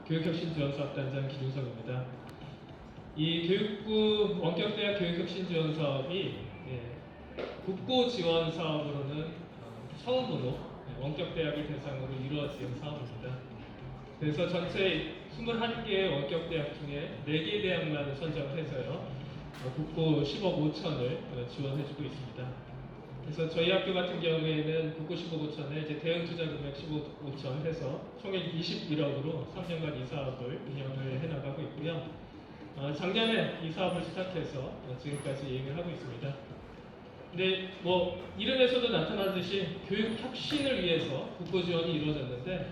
교육혁신지원사업단장 기준석입니다. 이 교육부 원격대학 교육혁신지원사업이 국고 지원 사업으로는 처음으로 원격대학이 대상으로 이루어진 사업입니다. 그래서 전체 21개의 원격대학 중에 4개 대학만 선정해서요, 국고 10억 5천을 지원해주고 있습니다. 그래서 저희 학교 같은 경우에는 국고 10억 5천에 이제 대응 투자 금액 10억 5천 해서 총액 21억으로 3년간 이 사업을 운영을 해나가고 있고요. 작년에 이 사업을 시작해서 지금까지 이행을 하고 있습니다. 근데 뭐 이름에서도 나타나듯이 교육 혁신을 위해서 국고 지원이 이루어졌는데,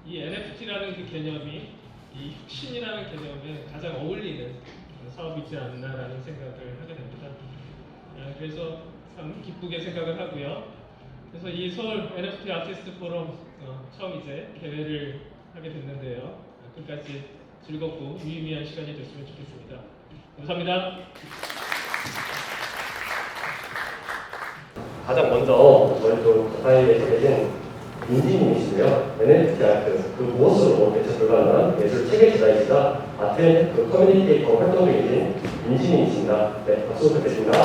이 NFT라는 그 개념이 이 혁신이라는 개념에 가장 어울리는 사업이지 않나라는 생각을 하게 됩니다. 그래서 참 기쁘게 생각을 하고요. 그래서 이 서울 NFT 아티스트 포럼 처음 이제 개회를 하게 됐는데요. 끝까지 즐겁고 유의미한 시간이 됐으면 좋겠습니다. 감사합니다. 가장 먼저 저희 또 가사에 계신 민지님이시고요. NFT 아트 그 무엇으로 대체 불가능한 예술 체계 디자인이자 아트 그 커뮤니케이터 활동 중이신 민지님이십니다. 네, 박수 부탁드립니다.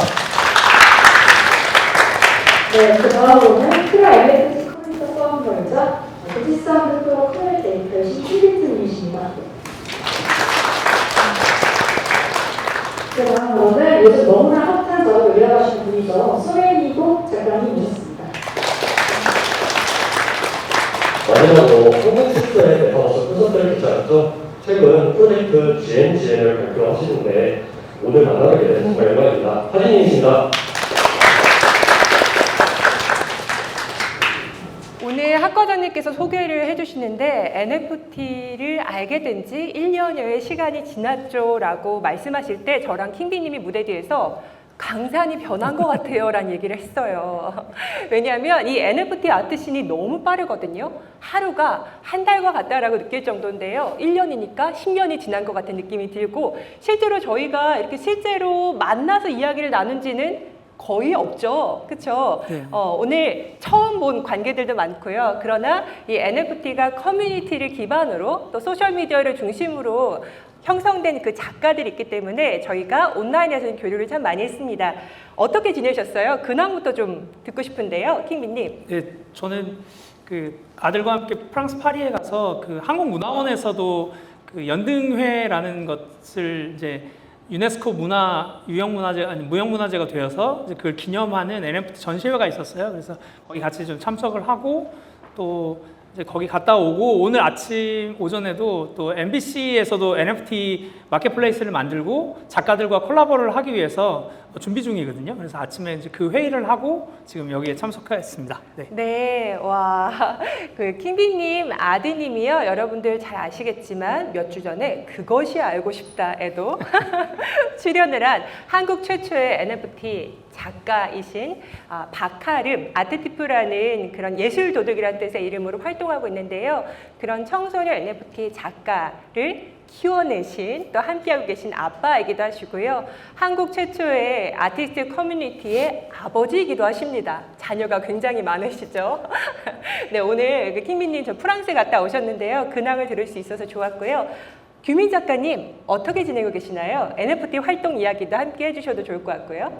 네, 그 다음으로는 프라 NFT 커뮤니티 파운더이자 도지사운드 프로 커뮤니케이터이신 힐리트님이십니다. 그 다음으로는 요즘 너무나 핫한 작업을 이어가시는 분이죠. 소레이고 작가님이셨습니다. 마지막으로 한국 축구의 메타버스 콘서트를 개최하셨죠. 최근 프로젝트 GNGN을 발표하시는데 오늘 만나게 돼서 정말 영광입니다. 하진님이십니다. 오늘 학과장님께서 소개를 해주시는데 NFT를 알게 된 지 1년여의 시간이 지났죠 라고 말씀하실 때 저랑 킹비님이 무대 뒤에서 강산이 변한 것 같아요 라는 얘기를 했어요. 왜냐하면 이 NFT 아트씬이 너무 빠르거든요. 하루가 한 달과 같다라고 느낄 정도인데요. 1년이니까 10년이 지난 것 같은 느낌이 들고, 실제로 저희가 이렇게 실제로 만나서 이야기를 나눈 지는 거의 없죠. 그렇죠? 네. 오늘 처음 본 관계들도 많고요. 그러나 이 NFT가 커뮤니티를 기반으로 또 소셜미디어를 중심으로 형성된 그 작가들이 있기 때문에 저희가 온라인에서는 교류를 참 많이 했습니다. 어떻게 지내셨어요? 근황부터 좀 듣고 싶은데요. 킹비님. 네, 저는 그 아들과 함께 프랑스 파리에 가서 그 한국문화원에서도 그 연등회라는 것을 이제 유네스코 유형문화재 아니 무형문화재가 되어서 이제 그걸 기념하는 NFT 전시회가 있었어요. 그래서 거기 같이 좀 참석을 하고 또 이제 거기 갔다 오고, 오늘 아침 오전에도 또 MBC에서도 NFT 마켓플레이스를 만들고 작가들과 콜라보를 하기 위해서 준비 중이거든요. 그래서 아침에 이제 그 회의를 하고 지금 여기에 참석했습니다. 네. 네, 와, 그 킹비님 아드님이요. 여러분들 잘 아시겠지만 몇 주 전에 그것이 알고 싶다에도 출연을 한 한국 최초의 NFT 작가이신 박하름 아트티프라는 그런 예술 도둑이라는 뜻의 이름으로 활동하고 있는데요. 그런 청소년 NFT 작가를 키워내신, 또 함께하고 계신 아빠이기도 하시고요. 한국 최초의 아티스트 커뮤니티의 아버지이기도 하십니다. 자녀가 굉장히 많으시죠. 네, 오늘 그 킹비님 저 프랑스 갔다 오셨는데요. 근황을 들을 수 있어서 좋았고요. 규민 작가님 어떻게 지내고 계시나요? NFT 활동 이야기도 함께 해주셔도 좋을 것 같고요.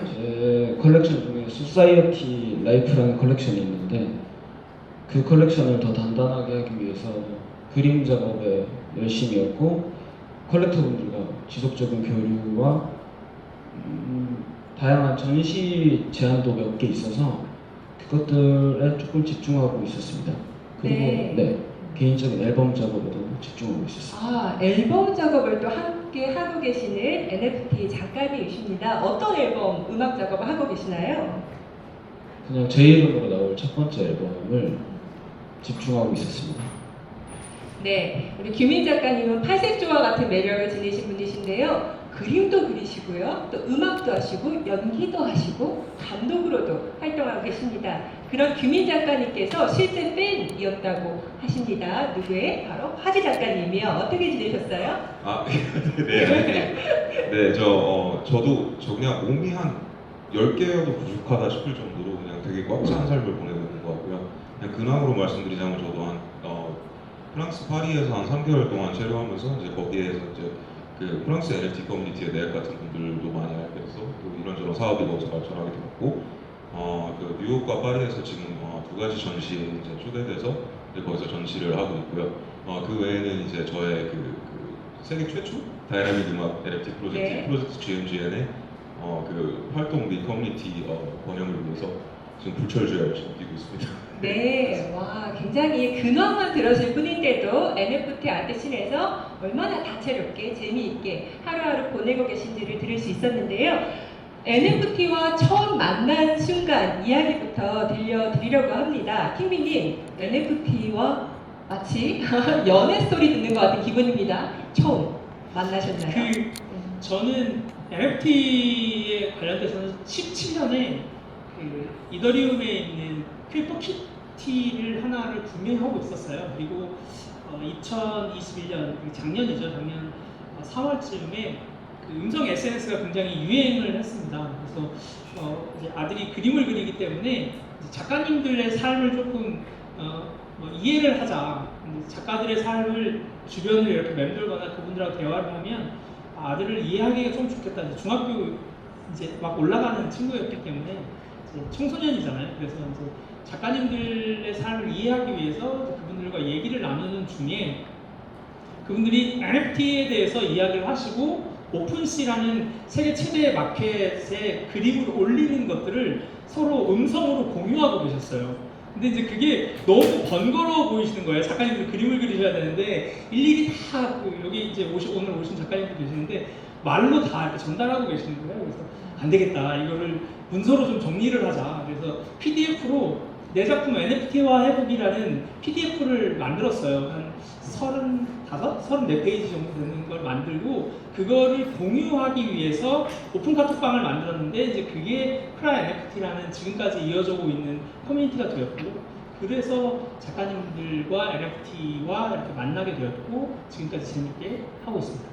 제 컬렉션 중에 소사이어티 라이프라는 컬렉션이 있는데, 그 컬렉션을 더 단단하게 하기 위해서 그림 작업에 열심히 했고, 컬렉터분들과 지속적인 교류와 다양한 전시 제안도 몇 개 있어서 그것들에 조금 집중하고 있었습니다. 그리고 네. 개인적인 앨범 작업에도 집중하고 있었습니다. 앨범 작업을 또 함께 하고 계시는 NFT 작가님이십니다. 어떤 앨범 음악 작업을 하고 계시나요? 그냥 제 이름으로 나올 첫 번째 앨범을 집중하고 있었습니다. 네, 우리 규민 작가님은 팔색조와 같은 매력을 지니신 분이신데요. 그림도 그리시고요, 또 음악도 하시고 연기도 하시고 감독으로도 활동하고 계십니다. 그런 규민 작가님께서 실제 팬이었다고 하십니다. 누구의? 바로 화지 작가님이요. 어떻게 지내셨어요? 네, 저도 그냥 몸이 한 10개여도 부족하다 싶을 정도로 그냥 되게 꽉 찬 삶을 보내고 있는 것 같고요. 그냥 근황으로 말씀드리자면 저도 프랑스 파리에서 한 3개월 동안 촬영하면서 이제 거기에서 이제 그 프랑스 NFT 커뮤니티의 내역 같은 분들도 많이 알게 돼서 또 이런저런 사업이 더 발전하게 되었고 그 뉴욕과 파리에서 지금 두 가지 전시에 이제 초대돼서 이제 거기서 전시를 하고 있고요. 그 외에는 이제 저의 그 세계 최초 다이나믹 음악 NFT 프로젝트 네. 프로젝트 GMGN의 그 활동 및 커뮤니티 번영을 위해서 지금 불철주야 열심히 뛰고 있습니다. 네, 와, 굉장히 근황만 들었을 뿐인데도 NFT 아트씬에서 얼마나 다채롭게 재미있게 하루하루 보내고 계신지를 들을 수 있었는데요. NFT와 처음 만난 순간 이야기부터 들려드리려고 합니다. 킹비님, NFT와 마치 연애 스토리 듣는 것 같은 기분입니다. 처음 만나셨나요? 저는 NFT에 관련돼서는 17년에 그 이더리움에 있는 크립토 키티를 하나를 구매하고 있었어요. 그리고 2021년 작년이죠. 작년 3월쯤에 그 음성 SNS가 굉장히 유행을 했습니다. 그래서 이제 아들이 그림을 그리기 때문에 이제 작가님들의 삶을 조금 이해를 하자. 작가들의 삶을 주변을 이렇게 맴돌거나 그분들하고 대화를 하면 아들을 이해하기가 좀 좋겠다. 이제 중학교 이제 막 올라가는 친구였기 때문에 이제 청소년이잖아요. 그래서 이제 작가님들의 삶을 이해하기 위해서 그분들과 얘기를 나누는 중에 그분들이 NFT에 대해서 이야기를 하시고 오픈시라는 세계 최대의 마켓에 그림을 올리는 것들을 서로 음성으로 공유하고 계셨어요. 근데 이제 그게 너무 번거로워 보이시는 거예요. 작가님들 그림을 그리셔야 되는데 일일이 다 여기 이제 오늘 오신 작가님들 계시는데 말로 다 이렇게 전달하고 계시는 거예요. 그래서 안 되겠다. 이거를 문서로 좀 정리를 하자. 그래서 PDF로 내 작품 NFT화 해보기라는 PDF를 만들었어요. 한 34페이지 정도 되는 걸 만들고 그거를 공유하기 위해서 오픈 카톡방을 만들었는데 이제 그게 크라 NFT라는 지금까지 이어져 오고 있는 커뮤니티가 되었고 그래서 작가님들과 NFT와 이렇게 만나게 되었고 지금까지 재밌게 하고 있습니다.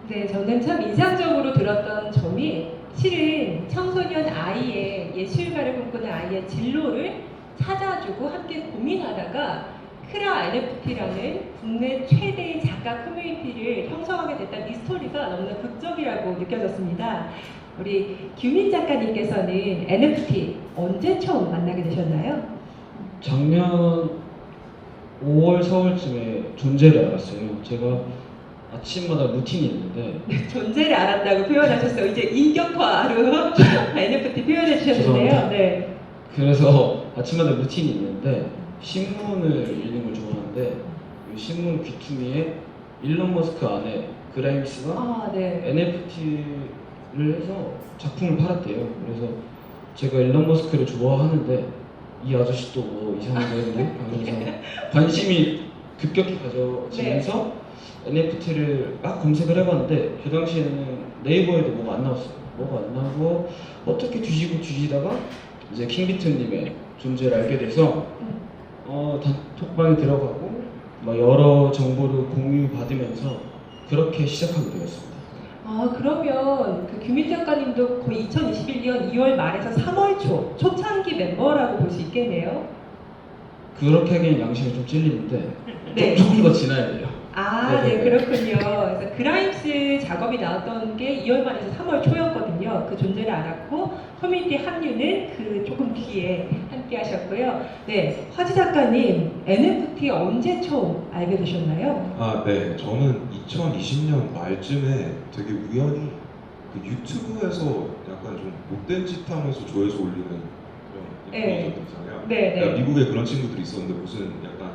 네, 저는 참 인상적으로 들었던 점이 실은 청소년 아이의 예술가를 꿈꾸는 아이의 진로를 찾아주고 함께 고민하다가 크라 NFT라는 국내 최대의 작가 커뮤니티를 형성하게 됐다는 이 스토리가 너무나 극적이라고 느껴졌습니다. 우리 규민 작가님께서는 NFT 언제 처음 만나게 되셨나요? 작년 5월, 4월쯤에 존재를 알았어요. 제가 아침마다 루틴이 있는데 존재를 알았다고 표현하셨어요. 이제 인격화로 NFT 표현해 주셨는데요. 죄송합니다. 네. 그래서 아침마다 루틴이 있는데 신문을 읽는 걸 좋아하는데 이 신문 귀퉁이에 일론 머스크 안에 그라임스가 아, 네. NFT를 해서 작품을 팔았대요. 그래서 제가 일론 머스크를 좋아하는데 이 아저씨 또 뭐 이상한 거 했네 하면서 관심이 급격히 가져지면서 NFT를 막 검색을 해봤는데 그 당시에는 네이버에도 뭐가 안 나왔어요. 뭐가 안 나오고 어떻게 뒤지다가 이제 킹비트님의 존재를 알게 돼서 단톡방에 들어가고 막 여러 정보를 공유받으면서 그렇게 시작하게 되었습니다. 아, 그러면 그 규민 작가님도 거의 2021년 2월 말에서 3월 초 초창기 멤버라고 볼 수 있겠네요. 그렇게 하기엔 양심이 좀 찔리는데 네. 조금 더 지나야 돼요. 아, 네, 네네. 그렇군요. 그래서 그라임스 작업이 나왔던 게 2월 말에서 3월 초였거든요. 그 존재를 알았고 커뮤니티 합류는 그 조금 뒤에 함께 하셨고요. 네, 화지 작가님 NFT 언제 처음 알게 되셨나요? 네. 저는 2020년 말쯤에 되게 우연히 그 유튜브에서 약간 좀 못된 짓 하면서 조회수 올리는 그런 네. 인플루언서들 있잖아요. 네, 그러니까 네. 미국에 그런 친구들이 있었는데 무슨 약간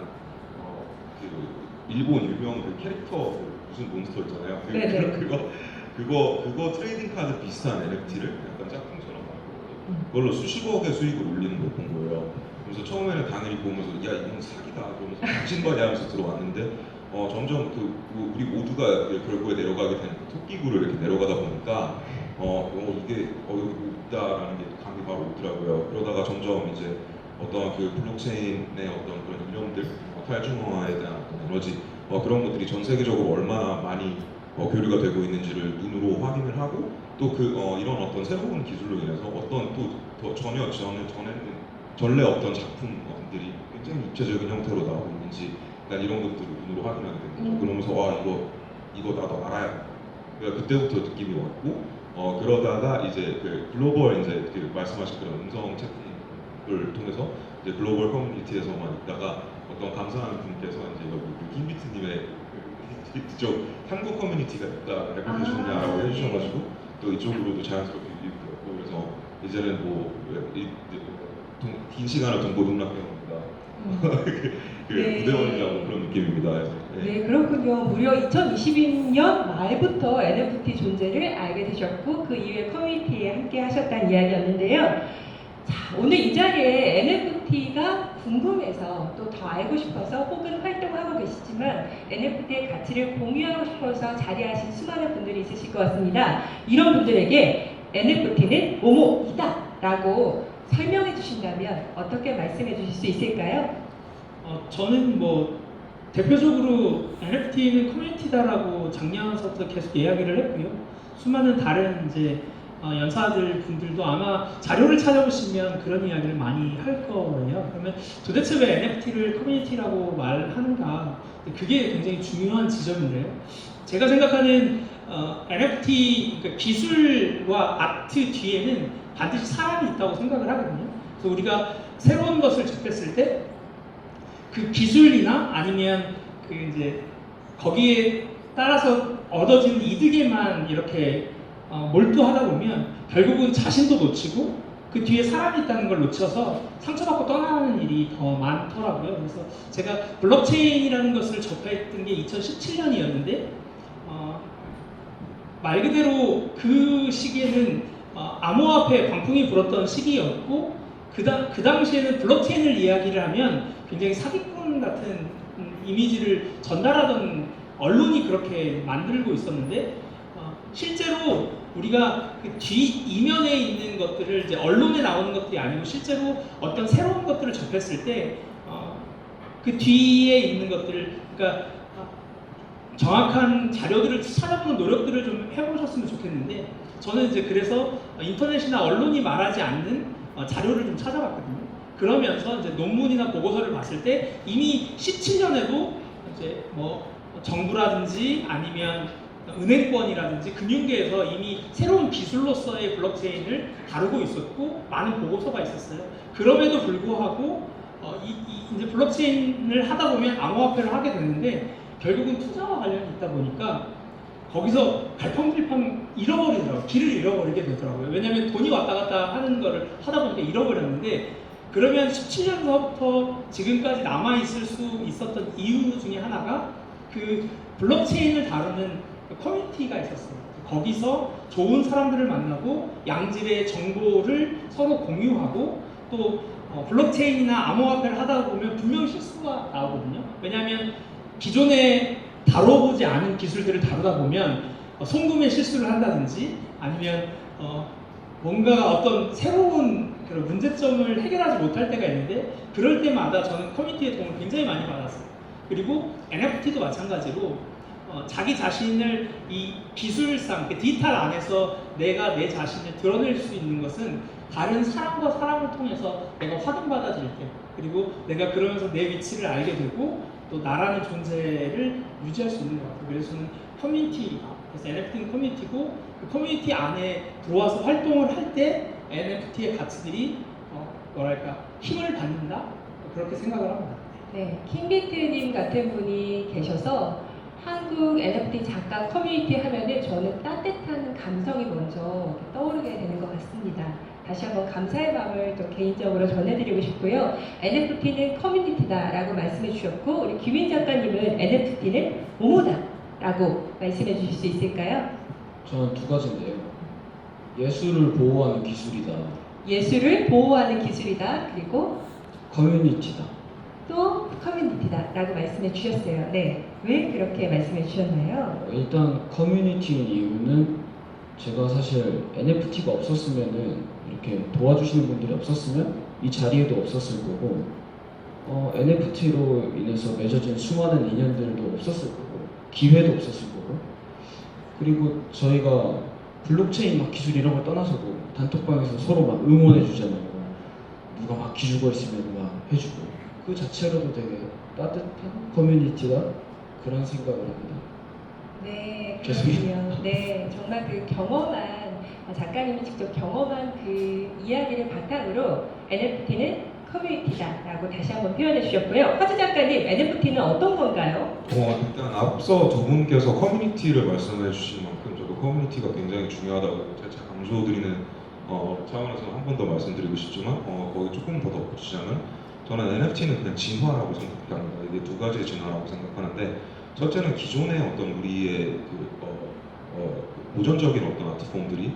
그 일본 유명 그 캐릭터 무슨 몬스터 있잖아요. 네네. 그거 트레이딩 카드 비슷한 NFT를 약간 짝퉁처럼 만들고 그걸로 수십억의 수익을 올리는 걸 본 거예요. 그래서 처음에는 당연히 보면서 야 이건 사기다 그러면서 미친거냐 하면서 들어왔는데 점점 우리 모두가 결국에 내려가게 되는 그 토끼굴을 이렇게 내려가다 보니까 이게 여기 뭐 있다라는 게 감이 바로 오더라고요. 그러다가 점점 이제 어떤 그 블록체인의 어떤 그런 이념들, 탈중앙화에 대한 어떤 에너지 그런 것들이 전 세계적으로 얼마나 많이 교류가 되고 있는지를 눈으로 확인을 하고 또 이런 어떤 새로운 기술로 인해서 어떤 또 전에는 전례 없던 작품들이 굉장히 입체적인 형태로 나오고 있는지 약간 이런 것들을 눈으로 확인하게 된 거죠. 그러면서 와 이거 나도 알아야. 그러니까 그때부터 느낌이 왔고 그러다가 이제 그 글로벌 이제 그 말씀하신 그런 음성 채팅을 통해서 이제 글로벌 커뮤니티에서만 있다가 어떤 감사하는 분께서 이제 여기 그 김비트님의 그쪽 한국 커뮤니티가 있다 알고 계셨냐라고 해주셔가지고 또 이쪽으로도 자연스럽게 유입되었고 그래서 이제는 긴 시간을 동고동락해옵니다. 그 네. 부대원이라고 그런 느낌입니다. 네, 그렇군요. 무려 2022년 말부터 NFT 존재를 알게 되셨고 그 이후에 커뮤니티에 함께 하셨다는 이야기였는데요. 자, 오늘 이 자리에 NFT가 궁금해서 또 더 알고 싶어서 혹은 활동하고 계시지만 NFT의 가치를 공유하고 싶어서 자리하신 수많은 분들이 있으실 것 같습니다. 이런 분들에게 NFT는 오모이다 라고 설명해 주신다면 어떻게 말씀해 주실 수 있을까요? 저는 뭐 대표적으로 NFT는 커뮤니티다라고 작년서부터 계속 이야기를 했고요. 수많은 다른 이제 연사들 분들도 아마 자료를 찾아보시면 그런 이야기를 많이 할 거예요. 그러면 도대체 왜 NFT를 커뮤니티라고 말하는가? 그게 굉장히 중요한 지점인데요. 제가 생각하는 NFT 그러니까 기술과 아트 뒤에는 반드시 사람이 있다고 생각을 하거든요. 그래서 우리가 새로운 것을 접했을 때 그 기술이나 아니면 그 이제 거기에 따라서 얻어지는 이득에만 이렇게 몰두하다 보면 결국은 자신도 놓치고 그 뒤에 사람이 있다는 걸 놓쳐서 상처받고 떠나는 일이 더 많더라고요. 그래서 제가 블록체인이라는 것을 접했던 게 2017년이었는데 말 그대로 그 시기에는 암호화폐 광풍이 불었던 시기였고 그 당시에는 블록체인을 이야기를 하면 굉장히 사기꾼 같은 이미지를 전달하던 언론이 그렇게 만들고 있었는데 실제로 우리가 그 뒤 이면에 있는 것들을 이제 언론에 나오는 것들이 아니고 실제로 어떤 새로운 것들을 접했을 때 그 뒤에 있는 것들을 그러니까 정확한 자료들을 찾아보는 노력들을 좀 해보셨으면 좋겠는데 저는 이제 그래서 인터넷이나 언론이 말하지 않는 자료를 좀 찾아봤거든요. 그러면서 이제 논문이나 보고서를 봤을 때 이미 17년에도 이제 뭐 정부라든지 아니면 은행권이라든지 금융계에서 이미 새로운 기술로서의 블록체인을 다루고 있었고 많은 보고서가 있었어요. 그럼에도 불구하고 이제 블록체인을 하다 보면 암호화폐를 하게 되는데 결국은 투자와 관련이 있다 보니까 거기서 갈팡질팡 잃어버리더라고요. 길을 잃어버리게 되더라고요. 왜냐하면 돈이 왔다 갔다 하는 거를 하다 보니까 잃어버렸는데 그러면 17년서부터 지금까지 남아있을 수 있었던 이유 중에 하나가 그 블록체인을 다루는 커뮤니티가 있었어요. 거기서 좋은 사람들을 만나고 양질의 정보를 서로 공유하고 또 블록체인이나 암호화폐를 하다 보면 분명히 실수가 나오거든요. 왜냐하면 기존에 다뤄보지 않은 기술들을 다루다 보면 송금의 실수를 한다든지 아니면 뭔가 어떤 새로운 그런 문제점을 해결하지 못할 때가 있는데 그럴 때마다 저는 커뮤니티의 도움을 굉장히 많이 받았어요. 그리고 NFT도 마찬가지로 자기 자신을 이 기술상 디지털 안에서 내가 내 자신을 드러낼 수 있는 것은 다른 사람과 사람을 통해서 내가 확인받아질 때 그리고 내가 그러면서 내 위치를 알게 되고 또 나라는 존재를 유지할 수 있는 것 같아요. 그래서 저는 커뮤니티가 그래서 NFT는 커뮤니티고 그 커뮤니티 안에 들어와서 활동을 할 때 NFT의 가치들이 뭐랄까 힘을 받는다 그렇게 생각을 합니다. 네, 킹비트님 같은 분이 계셔서 한국 NFT 작가 커뮤니티 하면은 저는 따뜻한 감성이 먼저 떠오르게 되는 것 같습니다. 다시 한번 감사의 마음을 또 개인적으로 전해드리고 싶고요. NFT는 커뮤니티다라고 말씀해 주셨고 우리 김인 작가님은 NFT는 오모다라고 말씀해 주실 수 있을까요? 저는 두 가지인데요. 예술을 보호하는 기술이다. 예술을 보호하는 기술이다. 그리고 커뮤니티다. 또 커뮤니티다라고 말씀해 주셨어요. 네, 왜 그렇게 말씀해 주셨나요? 일단 커뮤니티인 이유는 제가 사실 NFT가 없었으면은 이렇게 도와주시는 분들이 없었으면 이 자리에도 없었을 거고 NFT로 인해서 맺어진 수많은 인연들도 없었을 거고 기회도 없었을 거고 그리고 저희가 블록체인 막 기술 이런 걸 떠나서도 단톡방에서 서로 막 응원해 주잖아요. 누가 막 기죽어 있으면 막 해주고 그 자체로도 되게 따뜻한 커뮤니티다 그런 생각을 합니다. 네, 죄송해요. 그렇군요. 네, 정말 그 경험한 작가님이 직접 경험한 그 이야기를 바탕으로 NFT는 커뮤니티다라고 다시 한번 표현해 주셨고요. 화주 작가님, NFT는 어떤 건가요? 일단 앞서 두 분께서 커뮤니티를 말씀해 주신 만큼 저도 커뮤니티가 굉장히 중요하다고 재차 강조드리는 차원에서 한 번 더 말씀드리고 싶지만 거기 조금 더 덧붙이자면 저는 NFT는 그냥 진화라고 생각합니다. 이게 두 가지의 진화라고 생각하는데 첫째는 기존의 어떤 우리의 고전적인 어떤 아트폼들이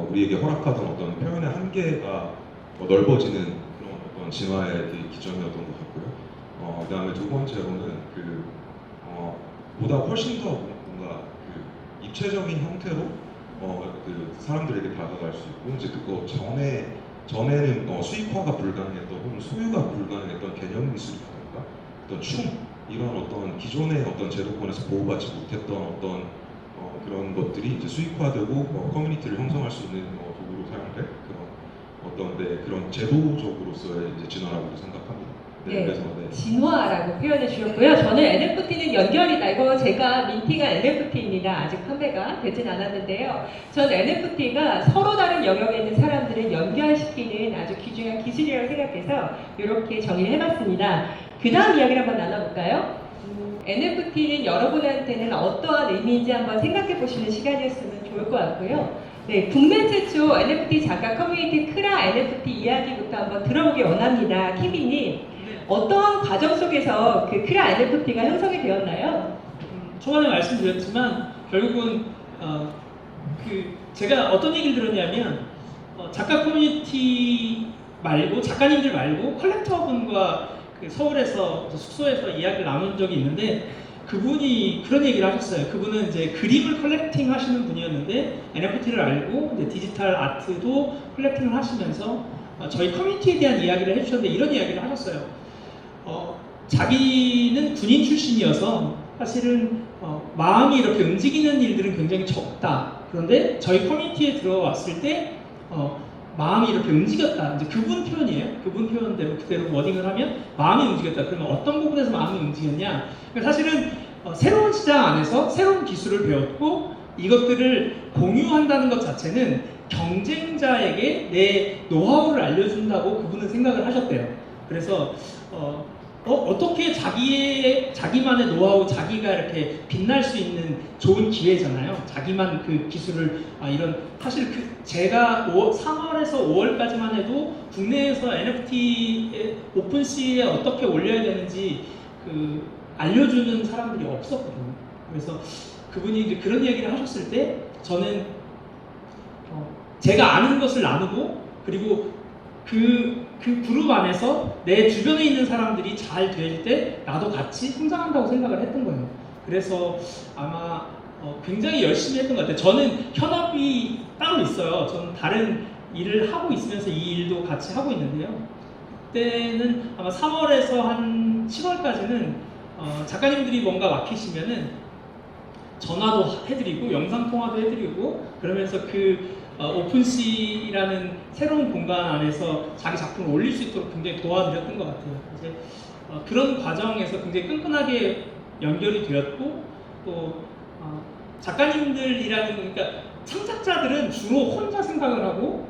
우리에게 허락하던 어떤 표현의 한계가 넓어지는 그런 어떤 진화의 기점이었던 것 같고요. 그다음에 두 번째로는 보다 훨씬 더 뭔가 입체적인 형태로 사람들에게 다가갈 수 있고 이제 그거 전에는 수익화가 불가능했던 혹은 소유가 불가능했던 개념 미술이라든가 어떤 춤 이런 어떤 기존의 어떤 제도권에서 보호받지 못했던 어떤 그런 것들이 이제 수익화되고 커뮤니티를 형성할 수 있는 도구로 사용될 그런 제도적으로서의 이제 진화라고 생각합니다. 네, 그래서 진화라고 표현해 주셨고요. 저는 NFT는 연결이다. 이거 제가 민티가 NFT입니다. 아직 판매가 되진 않았는데요. 전 NFT가 서로 다른 영역에 있는 사람들을 연결시키는 아주 귀중한 기술이라고 생각해서 이렇게 정의를 해봤습니다. 그 다음 이야기를 한번 나눠볼까요? NFT는 여러분한테는 어떠한 의미인지 한번 생각해 보시는 시간이었으면 좋을 것 같고요. 네, 국내 최초 NFT 작가 커뮤니티 크라 NFT 이야기부터 한번 들어보기 원합니다. 키비님, 어떠한 과정 속에서 그 크라 NFT가 형성이 되었나요? 초반에 말씀드렸지만 결국은 제가 어떤 얘기를 들었냐면 작가 커뮤니티 말고 작가님들 말고 컬렉터분과 서울에서 숙소에서 이야기를 나눈 적이 있는데 그분이 그런 얘기를 하셨어요. 그분은 이제 그림을 컬렉팅 하시는 분이었는데 NFT를 알고 이제 디지털 아트도 컬렉팅을 하시면서 저희 커뮤니티에 대한 이야기를 해주셨는데 이런 이야기를 하셨어요. 자기는 군인 출신이어서 사실은 마음이 이렇게 움직이는 일들은 굉장히 적다. 그런데 저희 커뮤니티에 들어왔을 때 마음이 이렇게 움직였다. 이제 그분 표현이에요. 그분 표현대로 그대로 워딩을 하면 마음이 움직였다. 그러면 어떤 부분에서 마음이 움직였냐? 그러니까 사실은 새로운 시장 안에서 새로운 기술을 배웠고 이것들을 공유한다는 것 자체는 경쟁자에게 내 노하우를 알려준다고 그분은 생각을 하셨대요. 그래서 어떻게 자기만의 노하우, 자기가 이렇게 빛날 수 있는 좋은 기회잖아요. 자기만 그 기술을 사실 제가 3월에서 5월까지만 해도 국내에서 NFT 오픈시에 어떻게 올려야 되는지 알려주는 사람들이 없었거든요. 그래서 그분이 이제 그런 얘기를 하셨을 때 저는 제가 아는 것을 나누고 그리고 그 그룹 안에서 내 주변에 있는 사람들이 잘 될 때 나도 같이 성장한다고 생각을 했던 거예요. 그래서 아마 굉장히 열심히 했던 것 같아요. 저는 현업이 따로 있어요. 저는 다른 일을 하고 있으면서 이 일도 같이 하고 있는데요. 그때는 아마 3월에서 한 7월까지는 작가님들이 뭔가 맡기시면은 전화도 해드리고 영상통화도 해드리고 그러면서 오픈시라는 새로운 공간 안에서 자기 작품을 올릴 수 있도록 굉장히 도와드렸던 것 같아요. 이제 그런 과정에서 굉장히 끈끈하게 연결이 되었고 또 작가님들이라는 그러니까 창작자들은 주로 혼자 생각을 하고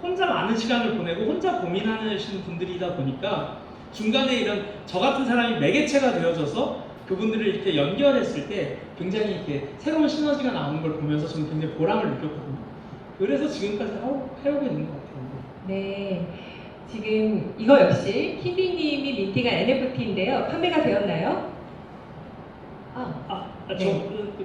혼자 많은 시간을 보내고 혼자 고민하시는 분들이다 보니까 중간에 이런 저 같은 사람이 매개체가 되어져서 그분들을 이렇게 연결했을 때 굉장히 이렇게 새로운 시너지가 나오는 걸 보면서 저는 굉장히 보람을 느꼈거든요. 그래서 지금까지 해오고 있는 것 같아요. 네, 지금 이거 역시 키비님이 민티가 NFT인데요. 판매가 되었나요?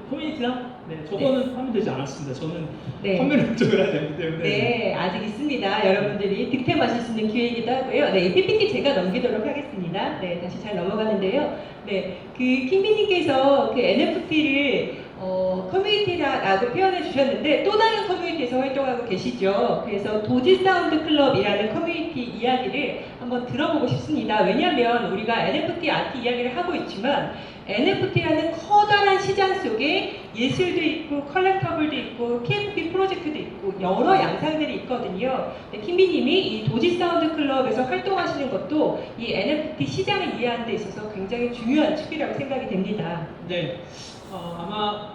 커뮤니티랑 저거는 판매되지 않았습니다. 저는 네. 판매를 목적을 하지 않기 때문에. 네, 아직 있습니다. 여러분들이 득템하실 수 있는 기회이기도 하고요. 네, 이 PPT 제가 넘기도록 하겠습니다. 네, 다시 잘 넘어가는데요. 네, 킹비님께서 그 NFT를 커뮤니티라고 표현해 주셨는데 또 다른 커뮤니티에서 활동하고 계시죠. 그래서 도지 사운드 클럽이라는 커뮤니티 이야기를 한번 들어보고 싶습니다. 왜냐하면 우리가 NFT 아트 이야기를 하고 있지만 NFT라는 커다란 시장 속에 예술도 있고 컬렉터블도 있고 PFP 프로젝트도 있고 여러 양상들이 있거든요. 킴비님이 이 도지 사운드 클럽에서 활동하시는 것도 이 NFT 시장을 이해하는 데 있어서 굉장히 중요한 축이라고 생각이 됩니다. 네, 아마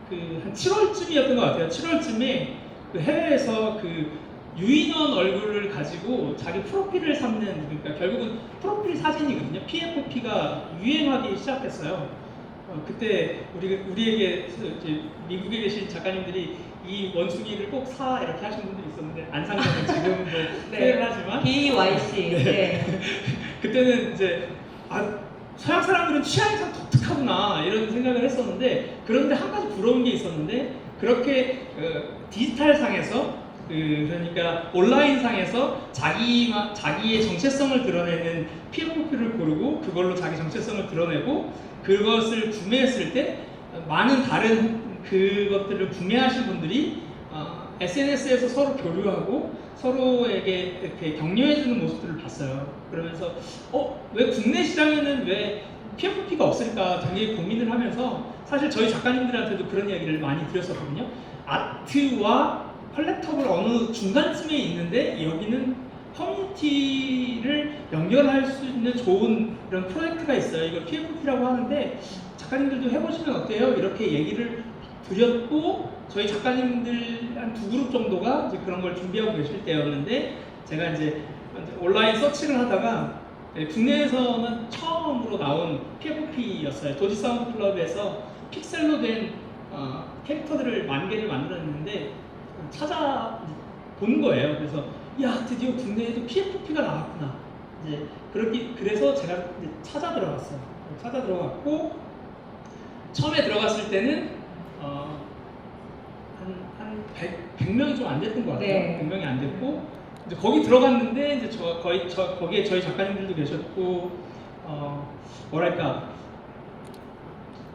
한 7월쯤이었던 것 같아요. 7월쯤에 해외에서 유인원 얼굴을 가지고 자기 프로필을 삼는, 그러니까 결국은 프로필 사진이거든요. PFP가 유행하기 시작했어요. 그때 우리에게 이제 미국에 계신 작가님들이 이 원숭이를 꼭 사 이렇게 하시는 분들이 있었는데 안 산 거는 지금도 후회를 하지만 BYC. 네. 그때는 이제 서양 사람들은 취향이 참 독특하구나 이런 생각을 했었는데, 그런데 한 가지 부러운 게 있었는데, 그렇게 디지털 상에서 그러니까 온라인 상에서 자기의 정체성을 드러내는 PFP를 고르고 그걸로 자기 정체성을 드러내고 그것을 구매했을 때 많은 다른 그것들을 구매하신 분들이 SNS에서 서로 교류하고 서로에게 이렇게 격려해주는 모습들을 봤어요. 그러면서 왜 국내 시장에는 왜 PFP가 없을까 굉장히 고민을 하면서, 사실 저희 작가님들한테도 그런 이야기를 많이 드렸었거든요. 아트와 컬렉터블 어느 중간쯤에 있는데 여기는 커뮤니티를 연결할 수 있는 좋은 이런 프로젝트가 있어요. 이걸 PFP라고 하는데 작가님들도 해보시면 어때요? 이렇게 얘기를 드렸고, 저희 작가님들 한 2그룹 정도가 이제 그런 걸 준비하고 계실 때였는데, 제가 이제 온라인 서치를 하다가 국내에서는 처음으로 나온 PFP였어요. 도지 사운드 클럽에서 픽셀로 된 캐릭터들을 10,000개를 만들었는데 찾아본 거예요. 그래서 야, 드디어 국내에도 PFP가 나왔구나. 이제 그래서 제가 이제 찾아 들어갔어요. 찾아 들어갔고, 처음에 들어갔을 때는 한 100명이 좀 안 됐던 것 같아요. 네. 100명이 안 됐고, 이제 거기 들어갔는데 이제 거기에 저희 작가님들도 계셨고, 뭐랄까,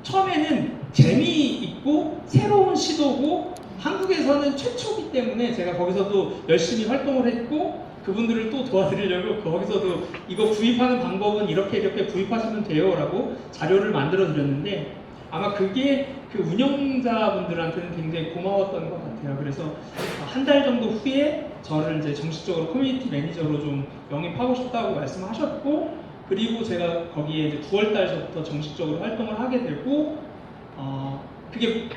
처음에는 재미있고 새로운 시도고 한국에서는 최초이기 때문에 제가 거기서도 열심히 활동을 했고, 그분들을 또 도와드리려고 거기서도 이거 구입하는 방법은 이렇게 구입하시면 돼요 라고 자료를 만들어 드렸는데, 아마 그게 그 운영자분들한테는 굉장히 고마웠던 것 같아요. 그래서 한 달 정도 후에 저를 이제 정식적으로 커뮤니티 매니저로 좀 영입하고 싶다고 말씀하셨고, 그리고 제가 거기에 이제 9월 달서부터 정식적으로 활동을 하게 되고, 그게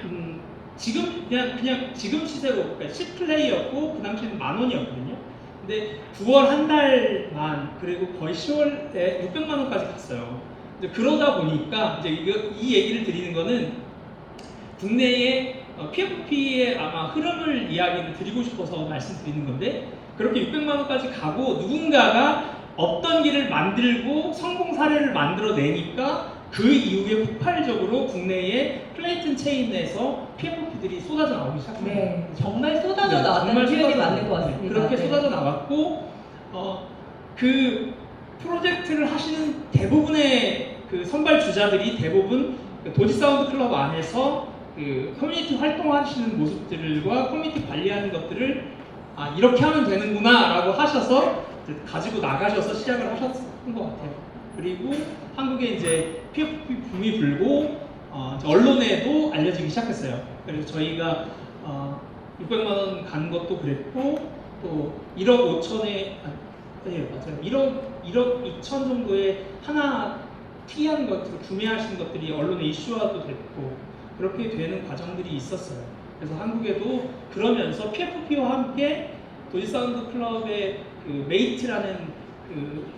지금 그냥 지금 시세로, 그러니까 10플레이였고 그 당시에는 10,000원이었거든요. 근데 9월 한 달만, 그리고 거의 10월에 600만 원까지 갔어요. 이제 그러다 보니까 이제 이 얘기를 드리는 거는 국내의 PFP의 아마 흐름을 이야기를 드리고 싶어서 말씀드리는 건데, 그렇게 600만 원까지 가고 누군가가 없던 길을 만들고 성공 사례를 만들어내니까 그 이후에 폭발적으로 국내의 플레이튼 체인에서 PFP들이 쏟아져 나오기 시작합니다. 네, 정말 쏟아져 네, 나왔다는 정말 표현이 쏟아져 맞는 것 나왔어요. 같습니다. 그렇게 네. 쏟아져 나왔고, 그 프로젝트를 하시는 대부분의 그 선발 주자들이 대부분 그 도지 사운드 클럽 안에서 그 커뮤니티 활동하시는 모습들과 커뮤니티 관리하는 것들을 이렇게 하면 되는구나라고 하셔서 가지고 나가셔서 시작을 하셨던 것 같아요. 그리고 한국에 이제 PFP 붐이 불고 언론에도 알려지기 시작했어요. 그래서 저희가 600만 원 간 것도 그랬고, 또 1억 5천에 맞아요. 1억 2천 정도의 하나 특이한 것들 구매하신 것들이 언론에 이슈화도 됐고, 그렇게 되는 과정들이 있었어요. 그래서 한국에도 그러면서 PFP와 함께 도지 사운드 클럽의 그 메이트라는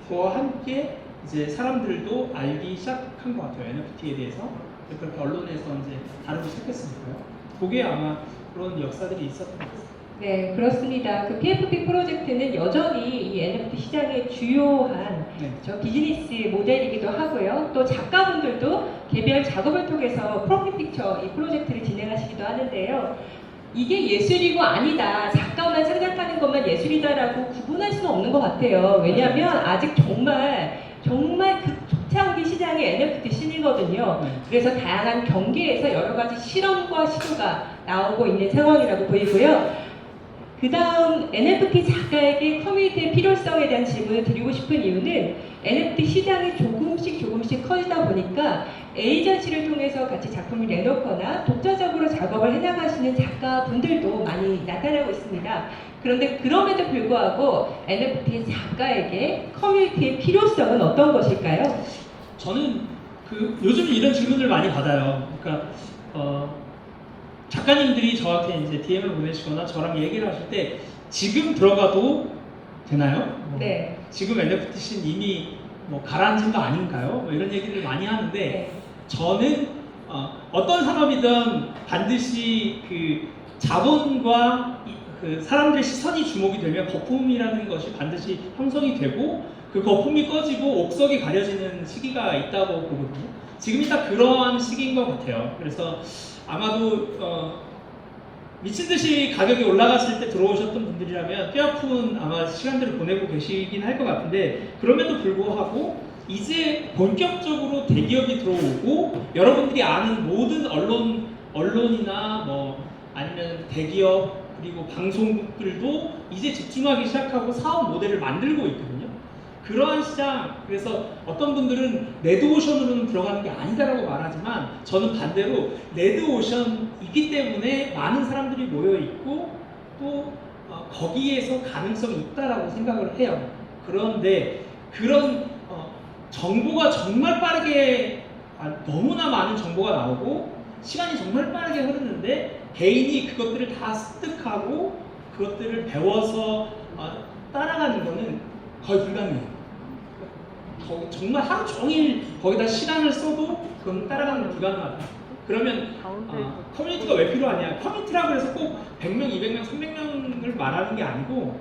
그거와 함께 이제 사람들도 알기 시작한 것 같아요. NFT에 대해서. 그렇게 언론에서 이제 다루기 시작했으니까요. 그게 아마 그런 역사들이 있었던 것 같습니다. 네, 그렇습니다. 그 PFP 프로젝트는 여전히 이 NFT 시장의 주요한 저 비즈니스 모델이기도 하고요. 또 작가분들도 개별 작업을 통해서 프로필 픽처 이 프로젝트를 진행하시기도 하는데요. 이게 예술이고 아니다, 작가만 생각하는 것만 예술이다라고 구분할 수는 없는 것 같아요. 왜냐하면 아직 정말 그 초창기 시장이 NFT 씬이거든요. 그래서 다양한 경계에서 여러 가지 실험과 시도가 나오고 있는 상황이라고 보이고요. 그 다음 NFT 작가에게 커뮤니티의 필요성에 대한 질문을 드리고 싶은 이유는 NFT 시장이 조금씩 커지다 보니까 에이전시를 통해서 같이 작품을 내놓거나 독자적으로 작업을 해나가시는 작가분들도 많이 나타나고 있습니다. 그런데 그럼에도 불구하고 NFT 작가에게 커뮤니티의 필요성은 어떤 것일까요? 저는 요즘 이런 질문을 많이 받아요. 그러니까 작가님들이 저한테 이제 DM을 보내시거나 저랑 얘기를 하실 때 지금 들어가도 되나요? 네. 지금 NFT 씬 이미 가라앉은 거 아닌가요? 이런 얘기를 많이 하는데 네. 저는 어떤 산업이든 반드시 그 자본과 그 사람들의 시선이 주목이 되면 거품이라는 것이 반드시 형성이 되고 그 거품이 꺼지고 옥석이 가려지는 시기가 있다고 보거든요. 지금이 딱 그러한 시기인 것 같아요. 그래서 아마도 미친 듯이 가격이 올라갔을 때 들어오셨던 분들이라면 뼈아픈 아마 시간들을 보내고 계시긴 할 것 같은데 그럼에도 불구하고 이제 본격적으로 대기업이 들어오고 여러분들이 아는 모든 언론이나 아니면 대기업 그리고 방송국들도 이제 집중하기 시작하고 사업 모델을 만들고 있거든요. 그러한 시장, 그래서 어떤 분들은 레드오션으로는 들어가는 게 아니다라고 말하지만 저는 반대로 레드오션이기 때문에 많은 사람들이 모여있고 또 거기에서 가능성이 있다라고 생각을 해요. 그런데 그런 정보가 정말 빠르게 너무나 많은 정보가 나오고 시간이 정말 빠르게 흐르는데 개인이 그것들을 다 습득하고 그것들을 배워서 따라가는 거는 거의 불가능해요. 정말 하루 종일 거기다 시간을 써도 그건 따라가는 건 불가능하다. 그러면 커뮤니티가 왜 필요하냐? 커뮤니티라고 해서 꼭 100명, 200명, 300명을 말하는 게 아니고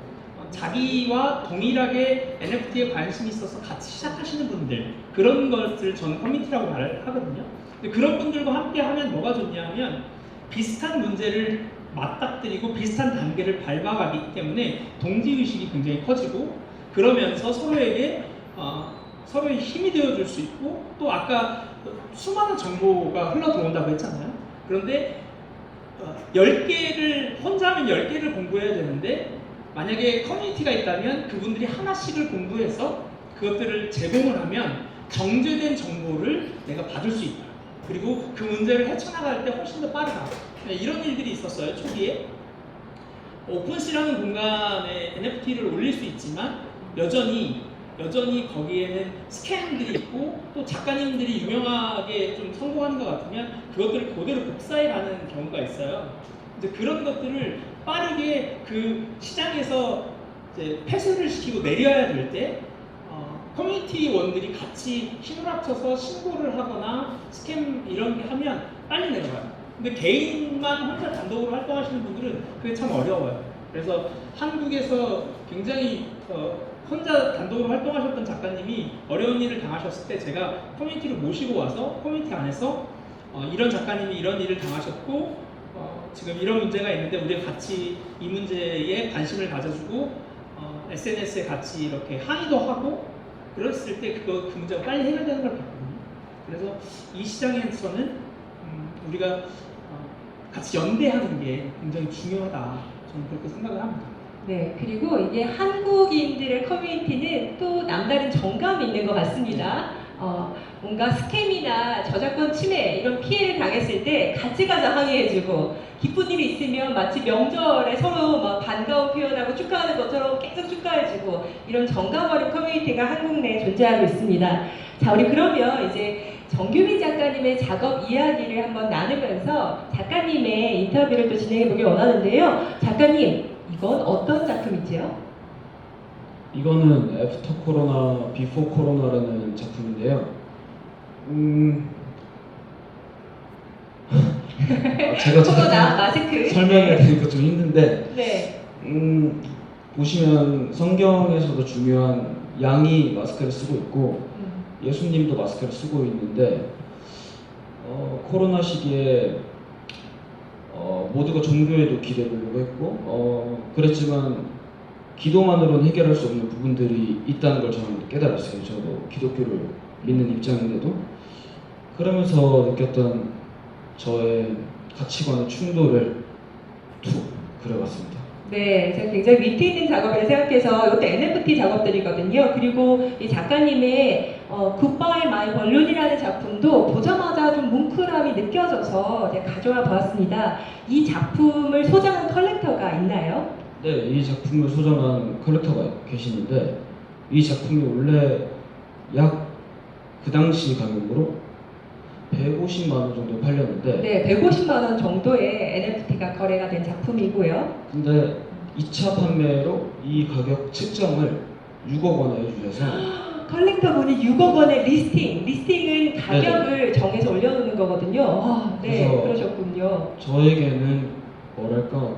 자기와 동일하게 NFT에 관심이 있어서 같이 시작하시는 분들 그런 것을 저는 커뮤니티라고 말을 하거든요. 근데 그런 분들과 함께 하면 뭐가 좋냐면 비슷한 문제를 맞닥뜨리고 비슷한 단계를 밟아가기 때문에 동지의식이 굉장히 커지고 그러면서 서로에게 서로의 힘이 되어줄 수 있고 또 아까 수많은 정보가 흘러 들어온다고 했잖아요. 그런데 10개를 혼자 하면 10개를 공부해야 되는데 만약에 커뮤니티가 있다면 그분들이 하나씩을 공부해서 그것들을 제공을 하면 정제된 정보를 내가 받을 수 있다. 그리고 그 문제를 헤쳐나갈 때 훨씬 더 빠르다. 이런 일들이 있었어요. 초기에 오픈시라는 공간에 NFT를 올릴 수 있지만 여전히 거기에는 스캔들이 있고 또 작가님들이 유명하게 좀 성공하는 것 같으면 그것들을 그대로 복사해 가는 경우가 있어요. 이제 그런 것들을 빠르게 그 시장에서 이제 폐쇄를 시키고 내려야 될 때 커뮤니티원들이 같이 힘을 합쳐서 신고를 하거나 스캠 이런 게 하면 빨리 내려가요. 근데 개인만 혼자 단독으로 활동하시는 분들은 그게 참 어려워요. 그래서 한국에서 굉장히 혼자 단독으로 활동하셨던 작가님이 어려운 일을 당하셨을 때 제가 커뮤니티를 모시고 와서 커뮤니티 안에서 이런 작가님이 이런 일을 당하셨고 지금 이런 문제가 있는데 우리가 같이 이 문제에 관심을 가져주고 SNS에 같이 이렇게 항의도 하고 그랬을 때 그 문제가 빨리 해결되는 걸 봤거든요. 그래서 이 시장에서는 우리가 같이 연대하는 게 굉장히 중요하다. 저는 그렇게 생각을 합니다. 네, 그리고 이게 한국인들의 커뮤니티는 또 남다른 정감이 있는 것 같습니다. 뭔가 스캠이나 저작권 침해 이런 피해를 당했을 때 같이 가서 항의해주고 기쁜 일이 있으면 마치 명절에 서로 막 반가운 표현하고 축하하는 것처럼 계속 축하해주고 이런 정감 어린 커뮤니티가 한국 내에 존재하고 있습니다. 자, 우리 그러면 이제 정규민 작가님의 작업 이야기를 한번 나누면서 작가님의 인터뷰를 또 진행해 보길 원하는데요. 작가님, 이건 어떤 작품이지요? 이거는 애프터 코로나, 비포 코로나라는 작품인데요. 제가 코로나 마스크 설명해야 되니까 좀 힘든데, 네. 보시면 성경에서도 중요한 양이 마스크를 쓰고 있고 예수님도 마스크를 쓰고 있는데 코로나 시기에 모두가 종교에도 기대보려고 했고 그랬지만 기도만으로는 해결할 수 없는 부분들이 있다는 걸 저는 깨달았어요. 저도 기독교를 믿는 입장인데도 그러면서 느꼈던 저의 가치관의 충돌을 툭 그려봤습니다. 네, 제가 굉장히 위트 있는 작업을 생각해서 이것도 NFT 작업들이거든요. 그리고 이 작가님의 Goodbye My Balloon이라는 작품도 보자마자 좀 뭉클함이 느껴져서 제가 가져와 보았습니다. 이 작품을 소장한 컬렉터가 있나요? 네, 이 작품을 소장한 컬렉터가 계시는데 이 작품이 원래 약 그 당시 가격으로 150만 원 정도 팔렸는데 네, 150만 원 정도의 NFT가 거래가 된 작품이고요. 근데 2차 판매로 이 가격 책정을 6억 원에 해주셔서 컬렉터분이 6억 원의 리스팅은 가격을 정해서 올려놓는 거거든요. 아, 네, 그래서 그러셨군요. 저에게는 뭐랄까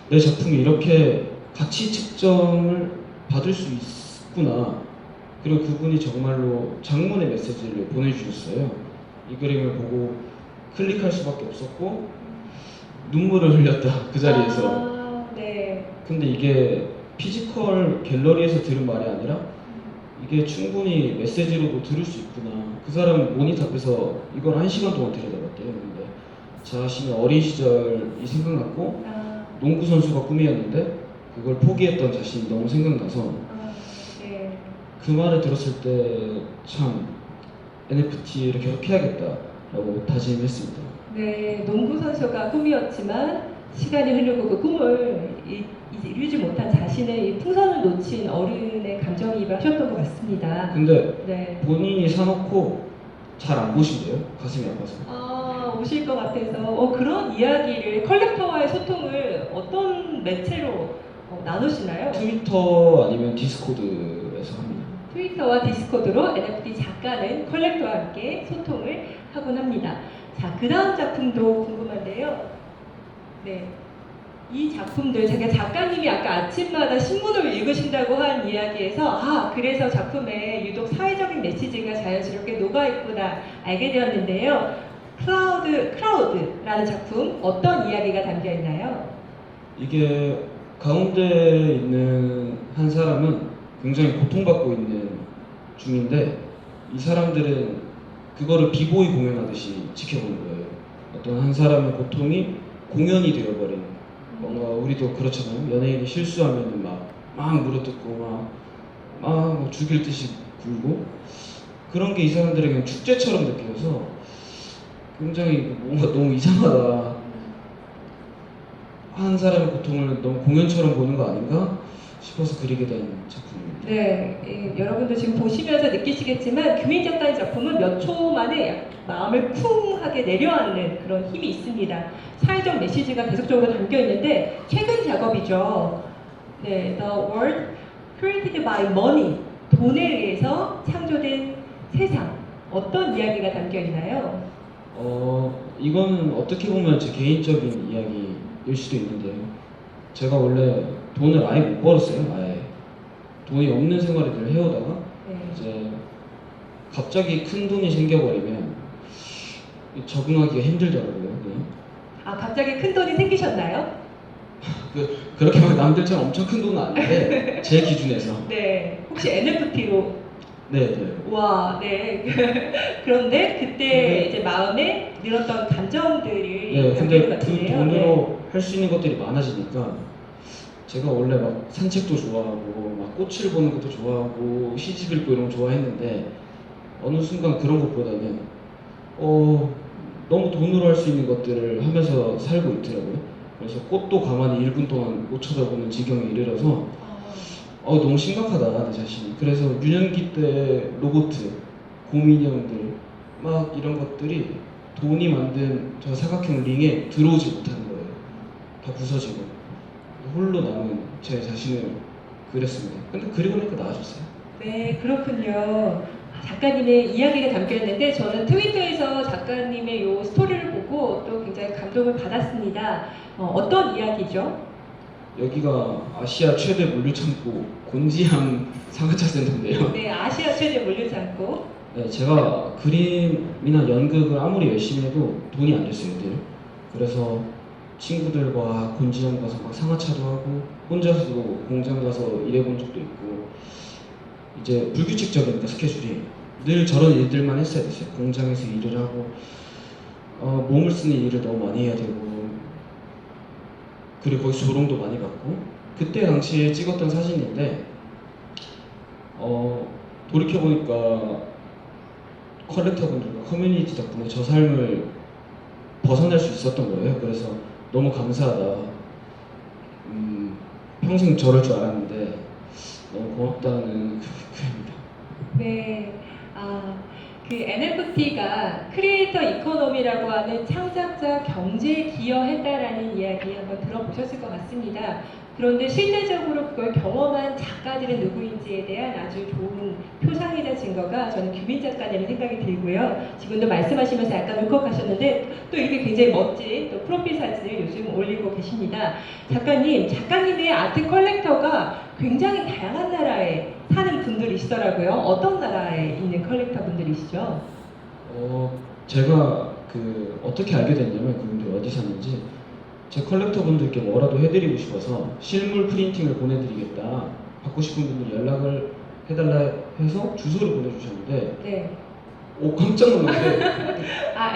내 작품이 이렇게 가치 측정을 받을 수 있구나. 그리고 그분이 정말로 장문의 메시지를 보내주셨어요. 이 그림을 보고 클릭할 수밖에 없었고 눈물을 흘렸다 그 자리에서. 아, 네. 근데 이게 피지컬 갤러리에서 들은 말이 아니라 이게 충분히 메시지로도 들을 수 있구나. 그 사람은 모니터 앞에서 이걸 1시간 동안 들여다봤대요. 근데 자신의 어린 시절이 생각났고 아, 농구 선수가 꿈이었는데 그걸 포기했던 자신이 너무 생각나서 네. 그 말을 들었을 때 참 NFT를 계속 해야겠다라고 다짐했습니다. 네, 농구 선수가 꿈이었지만 시간이 흐르고 그 꿈을 이루지 못한 자신의 이 풍선을 놓친 어른의 감정이입을 하셨던 것 같습니다. 근데 네. 본인이 사놓고 잘 안 보신대요. 가슴이 아파서. 아, 오실 것 같아서 그런 이야기를 컬렉터와의 소통을 어떤 매체로 나누시나요? 트위터 아니면 디스코드에서 합니다. 트위터와 디스코드로 NFT 작가는 컬렉터와 함께 소통을 하곤 합니다. 자, 그 다음 작품도 궁금한데요. 네. 이 작품들, 제가 작가님이 아까 아침마다 신문을 읽으신다고 한 이야기에서 그래서 작품에 유독 사회적인 메시지가 자연스럽게 녹아있구나 알게 되었는데요. 크라우드라는 작품 어떤 이야기가 담겨 있나요? 이게 가운데 있는 한 사람은 굉장히 고통받고 있는 중인데 이 사람들은 그거를 비보이 공연하듯이 지켜보는 거예요. 어떤 한 사람의 고통이 공연이 되어버린 뭔가 우리도 그렇잖아요. 연예인이 실수하면은 막 물어뜯고 막 죽일 듯이 굴고 그런 게 이 사람들에게는 축제처럼 느껴져서 굉장히 뭔가 너무 이상하다. 한 사람의 고통을 너무 공연처럼 보는 거 아닌가 싶어서 그리게 된 작품입니다. 네, 여러분도 지금 보시면서 느끼시겠지만 규민 작가의 작품은 몇 초 만에 마음을 쿵 하게 내려앉는 그런 힘이 있습니다. 사회적 메시지가 계속적으로 담겨 있는데 최근 작업이죠. 네, The World Created by Money, 돈에 의해서 창조된 세상. 어떤 이야기가 담겨 있나요? 이거는 어떻게 보면 제 개인적인 이야기일 수도 있는데요. 제가 원래 돈을 아예 못 벌었어요. 아예 돈이 없는 생활을 늘 해오다가 네. 이제 갑자기 큰 돈이 생겨버리면 적응하기가 힘들더라고요. 그냥. 갑자기 큰 돈이 생기셨나요? 그렇게 막 남들처럼 엄청 큰 돈은 아닌데 제 기준에서. 네. 혹시 NFT로? 네. 와, 네. 그런데 그때 이제 마음에 늘었던 감정들이 네, 담겨 근데 있는 것 그 같은데요. 돈으로 할 수 있는 것들이 많아지니까 제가 원래 막 산책도 좋아하고 막 꽃을 보는 것도 좋아하고 시집 읽고 이런 거 좋아했는데 어느 순간 그런 것보다는 너무 돈으로 할 수 있는 것들을 하면서 살고 있더라고요. 그래서 꽃도 가만히 1분 동안 못 쳐다보는 지경에 이르러서 너무 심각하다 내 자신이. 그래서 유년기 때 로봇, 곰인형들 막 이런 것들이 돈이 만든 저 사각형 링에 들어오지 못하는 거예요. 다 부서지고 홀로 남은 제 자신을 그렸습니다. 근데 그리고 나니까 나아졌어요. 네, 그렇군요. 작가님의 이야기가 담겨 있는데 저는 트위터에서 작가님의 이 스토리를 보고 또 굉장히 감동을 받았습니다. 어떤 이야기죠? 여기가 아시아 최대 물류창고 곤지암 상하차 센터인데요. 네, 아시아 최대 물류창고. 네, 제가 그림이나 연극을 아무리 열심히 해도 돈이 안 됐어요, 늘. 그래서 친구들과 곤지암 가서 막 상하차도 하고 혼자서도 공장 가서 일해본 적도 있고 이제 불규칙적이니까 스케줄이 늘 저런 일들만 했어야 됐어요. 공장에서 일을 하고 몸을 쓰는 일을 너무 많이 해야 되고 그리고 거기서 조롱도 많이 받고 그때 당시에 찍었던 사진인데 돌이켜보니까 컬렉터분들과 커뮤니티 덕분에 저 삶을 벗어날 수 있었던 거예요. 그래서 너무 감사하다. 평생 저럴 줄 알았는데 너무 고맙다는 그입니다. 네. 그 NFT가 크리에이터 이코노미라고 하는 창작자 경제에 기여했다라는 이야기 한번 들어보셨을 것 같습니다. 그런데 실제적으로 그걸 경험한 작가들은 누구인지에 대한 아주 좋은 표상이자 증거가 저는 규민 작가님의 생각이 들고요. 지금도 말씀하시면서 약간 울컥하셨는데 또 이렇게 굉장히 멋진 또 프로필 사진을 요즘 올리고 계십니다. 작가님의 아트 컬렉터가 굉장히 다양한 나라에 사는 분들이시더라고요. 어떤 나라에 있는 컬렉터 분들이시죠? 제가 어떻게 알게 됐냐면 그분들 어디 사는지 제 컬렉터 분들께 뭐라도 해드리고 싶어서 실물 프린팅을 보내드리겠다. 받고 싶은 분들이 연락을 해달라 해서 주소를 보내주셨는데 네. 깜짝 놀랐어요.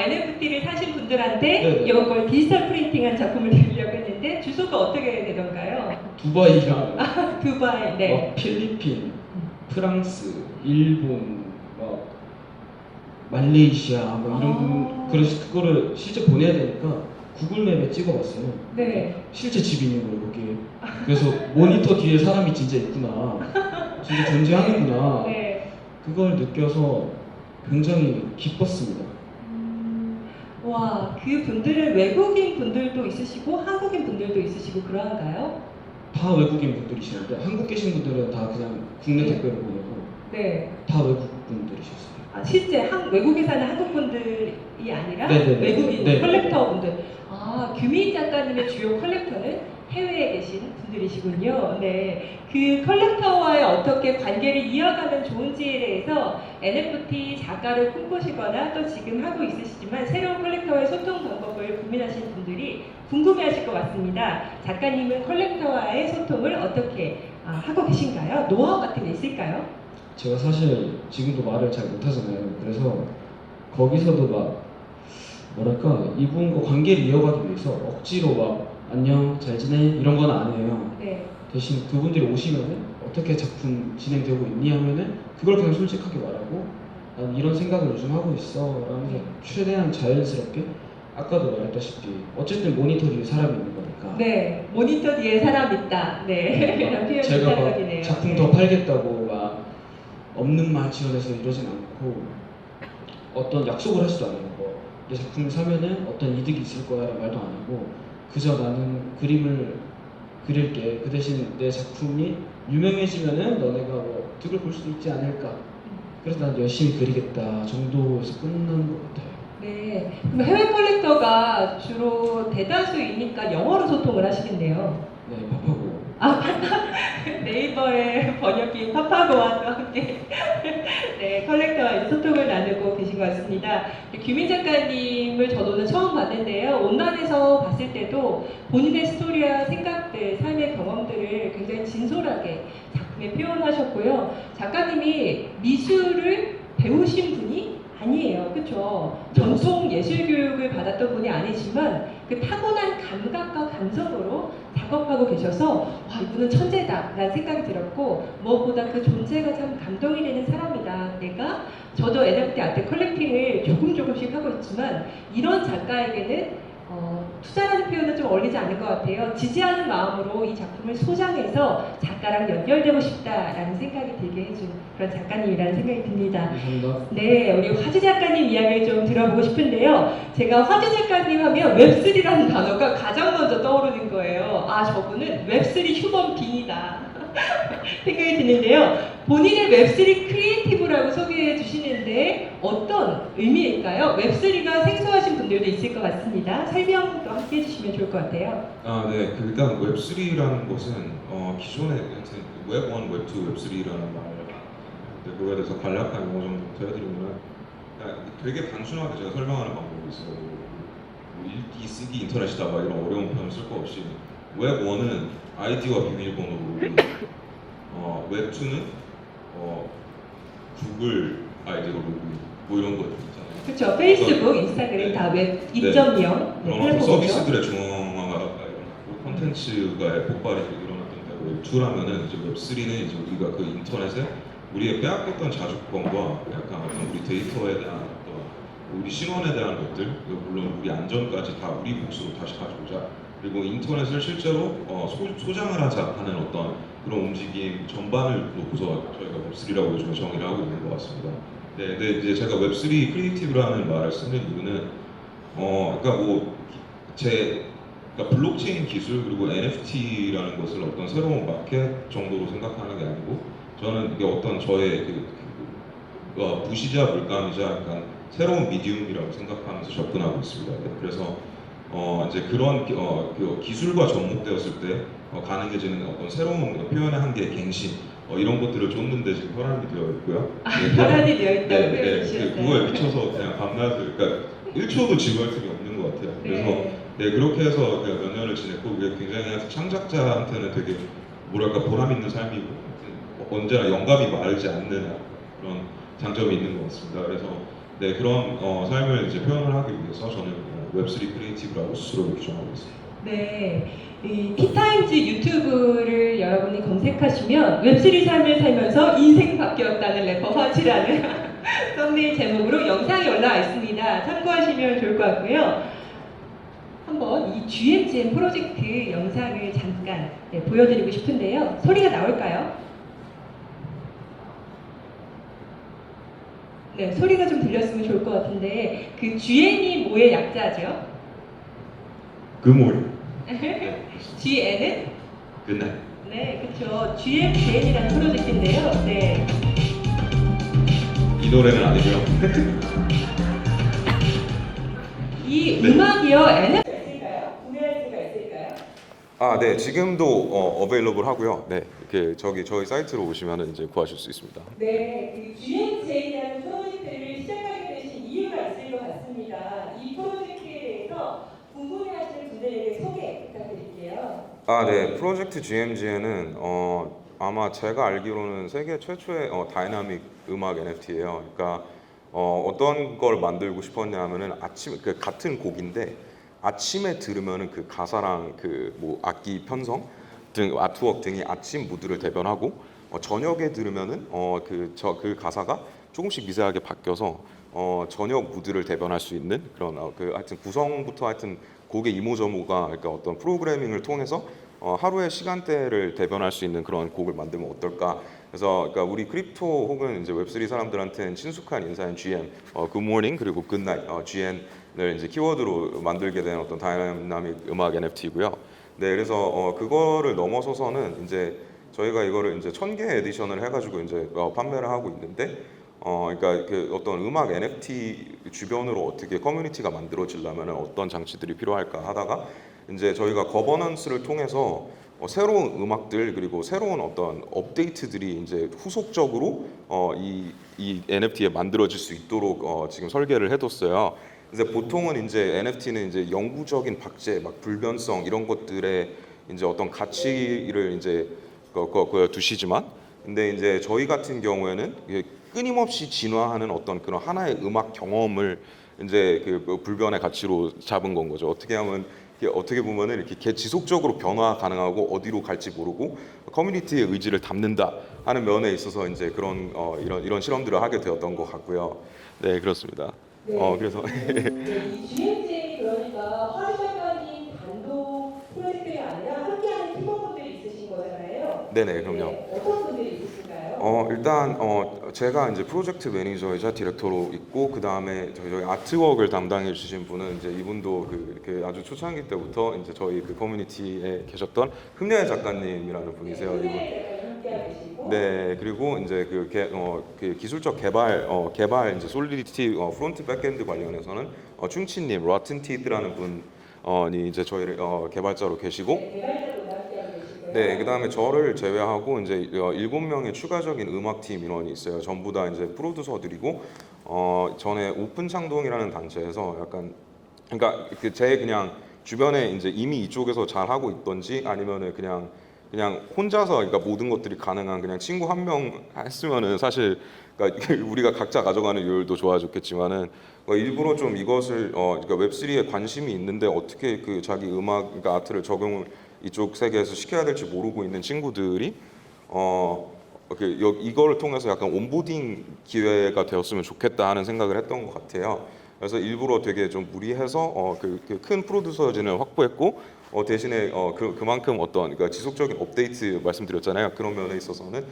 NFT를 사신 분들한테 네네. 이걸 디지털 프린팅한 작품을 드리려고 했는데 주소가 어떻게 되던가요? 두바이랑 두바이, 네. 필리핀, 프랑스, 일본, 말레이시아 이런 그래서 그거를 실제 보내야 되니까 구글맵에 찍어봤어요. 네. 실제 집이 있는 거예요 거기에. 그래서 모니터 뒤에 사람이 진짜 있구나, 진짜 존재하는구나. 네. 그걸 느껴서 굉장히 기뻤습니다. 와, 그 분들은 외국인 분들도 있으시고 한국인 분들도 있으시고 그러한가요? 다 외국인 분들이시는데 한국 계신 분들은 다 그냥 국내 네. 택배로 보내고 네. 다 외국 분들이셨어요. 실제 외국에 사는 한국 분들이 아니라 네네네. 외국인 네. 컬렉터 분들. 규민 작가님의 주요 컬렉터는 해외에 계신 분들이시군요. 네. 그 컬렉터와의 어떻게 관계를 이어가면 좋은지에 대해서 NFT 작가를 꿈꾸시거나 또 지금 하고 있으시지만 새로운 컬렉터와의 소통 방법을 고민하시는 분들이 궁금해하실 것 같습니다. 작가님은 컬렉터와의 소통을 어떻게 하고 계신가요? 노하우 같은 게 있을까요? 제가 사실 지금도 말을 잘 못하잖아요. 그래서 거기서도 뭐랄까 이분과 관계를 이어가기 위해서 억지로 안녕 잘 지내 이런 건 안 해요. 네. 대신 그분들이 오시면은 어떻게 작품 진행되고 있니 하면은 그걸 그냥 솔직하게 말하고 난 이런 생각을 요즘 하고 있어 라면서 최대한 자연스럽게 아까도 말했다시피 어쨌든 모니터 뒤에 사람이 있는 거니까 네. 모니터 뒤에 사람 있다. 네. 이런 표현이 제가 인상적이네요. 작품 네. 더 팔겠다고 없는 말 지어내서 이러진 않고 어떤 약속을 하지도 않아요. 내 작품을 사면은 어떤 이득이 있을 거야라는 말도 안 하고 그저 나는 그림을 그릴게. 그 대신 내 작품이 유명해지면은 너네가 득을 볼 수도 있지 않을까. 그래서 난 열심히 그리겠다 정도에서 끝나는 것 같아요. 네. 그럼 해외 컬렉터가 주로 대다수이니까 영어로 소통을 하시겠네요. 네, 파파고. 네이버의 번역기인 파파고와 또 함께 네, 컬렉터와 이제 소통을 나누고 계신 것 같습니다. 규민 작가님을 저도 오늘 처음 봤는데요. 온라인에서 봤을 때도 본인의 스토리와 생각들, 삶의 경험들을 굉장히 진솔하게 작품에 표현하셨고요. 작가님이 미술을 배우신 분이 아니에요. 그렇죠? 전통 예술 교육을 받았던 분이 아니지만 그 타고난 감각과 감성으로 작업하고 계셔서 와, 이분은 천재다라는 생각이 들었고 무엇보다 그 존재가 참 감동이 되는 사람이다. 저도 NFT 아트 컬렉팅을 조금씩 하고 있지만 이런 작가에게는 투자라는 표현은 좀 어울리지 않을 것 같아요. 지지하는 마음으로 이 작품을 소장해서 작가랑 연결되고 싶다라는 생각이 들게 해준 그런 작가님이라는 생각이 듭니다. 감사합니다. 네, 우리 화주 작가님 이야기를 좀 들어보고 싶은데요. 제가 화주 작가님 하면 웹3라는 단어가 가장 먼저 떠오르는 거예요. 저분은 웹3 휴먼 빙이다. 생각이 드는데요. 본인의 웹3 크리에이티브라고 소개해 주시는데 어떤 의미일까요? 웹3가 생소하신 분들도 있을 것 같습니다. 설명도 함께 해주시면 좋을 것 같아요. 네. 일단 웹3라는 것은 기존에 웹1, 웹2, 웹3라는 말 그거에 대해서 간략한 용어 정도 드려드리면 되게 단순하게 제가 설명하는 방법이 있어요. 읽기, 쓰기, 인터넷이다 이런 어려운 표현 쓸 거 없이 웹1은 아이디와 비밀번호로 웹2는 구글, 아이디로 로그인 뭐 이런 거 있잖아요. 그렇죠. 페이스북, 인스타그램 다 웹 2.0 그런 어떤 서비스들의 중앙화가 콘텐츠가 폭발이 일어났던 데고 웹2라면은 이제 웹3는 이제 우리가 그 인터넷에 우리의 빼앗겼던 자주권과 약간 어떤 우리 데이터에 대한 어떤 우리 신원에 대한 것들, 물론 우리 안전까지 다 우리 몫으로 다시 가져오자. 그리고 인터넷을 실제로 소장을 하자 하는 어떤 그런 움직임 전반을 놓고서 저희가 웹3라고 요즘에 정의를 하고 있는 것 같습니다. 네, 근데 이제 제가 웹3 크리에이티브라는 말을 쓰는 이유는 그러니까 그러니까 블록체인 기술 그리고 NFT라는 것을 어떤 새로운 마켓 정도로 생각하는 게 아니고 저는 이게 어떤 저의 부시자 물감이자 약간 새로운 미디움이라고 생각하면서 접근하고 있습니다. 네, 그래서 이제 그런 그 기술과 접목되었을 때 가능해지는 어떤 새로운 표현의 한계, 갱신 이런 것들을 쫓는데 지금 혈안이 되어 있고요. 혈안이 되어 있다고 네, 표현해 주셨어요. 그거에 미쳐서 그냥 밤낮을 그러니까 1초도 지루할 틈이 없는 것 같아요. 그래서 네. 네, 그렇게 해서 몇 년을 지냈고 그게 굉장히 창작자한테는 되게 뭐랄까 보람 있는 삶이고 언제나 영감이 마르지 않는 그런 장점이 있는 것 같습니다. 그래서 네, 그런 삶을 이제 표현을 하기 위해서 저는 웹3 크리에이티브라고 스스로 규정하고 있습니다. 네, 이 티타임즈 유튜브를 여러분이 검색하시면 웹3 삶을 살면서 인생 바뀌었다는 래퍼 화치라는 썸네일 제목으로 영상이 올라와 있습니다. 참고하시면 좋을 것 같고요. 한번 이 GMGM 프로젝트 영상을 잠깐 보여드리고 싶은데요. 소리가 나올까요? 네, 소리가 좀 들렸으면 좋을 것 같은데 그 GN이 뭐의 약자죠? 금올. 네, GN은? 그날. 네, 그렇죠. GMGN이라는 프로젝트인데요. 네. 이 노래는 아니고요. 이 음악이요, NFT 있을까요? 구매할 수가 있을까요? 아, 네. 지금도 어베일러블 하고요. 네. 이렇게 저희 사이트로 오시면 이제 구하실 수 있습니다. 네, 그 GMJ라는 프로젝트를 시작하게 되신 이유가 있을 것 같습니다. 이 프로젝트에 대해서 궁금해하시는 분들에게 소개 부탁드릴게요. 아, 네. 프로젝트 GMGN은 아마 제가 알기로는 세계 최초의 다이나믹 음악 NFT예요. 그러니까 어떤 걸 만들고 싶었냐면은 그 같은 곡인데 아침에 들으면은 그 가사랑 그 뭐 악기 편성 등 아트웍 등이 아침 무드를 대변하고 저녁에 들으면은 그 가사가 조금씩 미세하게 바뀌어서 저녁 무드를 대변할 수 있는 그런 하여튼 구성부터 하여튼 곡의 이모저모가 그러니까 어떤 프로그래밍을 통해서 하루의 시간대를 대변할 수 있는 그런 곡을 만들면 어떨까? 그래서 그러니까 우리 크립토 혹은 이제 웹3 사람들한테는 친숙한 인사인 GM, Good Morning 그리고 Good Night, GN을 이제 키워드로 만들게 된 어떤 다이나믹 음악 NFT고요. 네, 그래서 그거를 넘어서서는 이제 저희가 이거를 이제 1000개 에디션을 해가지고 이제 판매를 하고 있는데. 그러니까 그 어떤 음악 NFT 주변으로 어떻게 커뮤니티가 만들어지려면 어떤 장치들이 필요할까 하다가 이제 저희가 거버넌스를 통해서 새로운 음악들 그리고 새로운 어떤 업데이트들이 이제 후속적으로 이 NFT에 만들어질 수 있도록 지금 설계를 해뒀어요. 이제 보통은 이제 NFT는 이제 영구적인 박제, 막 불변성 이런 것들에 이제 어떤 가치를 이제 두시지만, 근데 이제 저희 같은 경우에는 끊임없이 진화하는 어떤 그런 하나의 음악 경험을 이제 그 불변의 가치로 잡은 건 거죠. 어떻게 보면은 이렇게 지속적으로 변화 가능하고 어디로 갈지 모르고 커뮤니티의 의지를 담는다 하는 면에 있어서 이제 그런 이런 실험들을 하게 되었던 것 같고요. 네, 그렇습니다. 네. 그래서 이 GMJ 그러니까 허리 작가님 단독 프로젝트가 아니라 함께하는 팀원분들이 있으신 거잖아요. 네네, 그럼요. 네, 어떤 분들이 있으실까요? 일단 제가 이제 프로젝트 매니저이자 디렉터로 있고 그 다음에 저희 아트웍을 담당해 주신 분은 이제 이분도 이렇게 아주 초창기 때부터 이제 저희 그 커뮤니티에 계셨던 흠야의 작가님이라는 분이세요. 이분. 네, 그리고 이제 그 기술적 개발 이제 솔리디티 프론트 백엔드 관련해서는 충치님 로튼티드라는 분이 이제 저희 개발자로 계시고. 네, 그다음에 저를 제외하고 이제 7명의 추가적인 음악팀 인원이 있어요. 전부 다 이제 프로듀서들이고 전에 오픈 창동이라는 단체에서 약간 그러니까 제 그냥 주변에 이제 이미 이쪽에서 잘 하고 있던지 아니면은 그냥 그냥 혼자서 그러니까 모든 것들이 가능한 그냥 친구 한 명 했으면은 사실 그러니까 우리가 각자 가져가는 요율도 좋아졌겠지만은 일부러 좀 이것을 그러니까 웹3에 관심이 있는데 어떻게 그 자기 음악 그러니까 아트를 적용을 이쪽 세계에서 시켜야 될지 모르고 있는 친구들이 이거를 통해서 약간 온보딩 기회가 되었으면 좋겠다 하는 생각을 했던 것 같아요. 그래서 일부러 되게 좀 무리해서 큰 프로듀서진을 확보했고 대신에 그만큼 어떤 그러니까 지속적인 업데이트 말씀드렸잖아요. 그런 면에 있어서는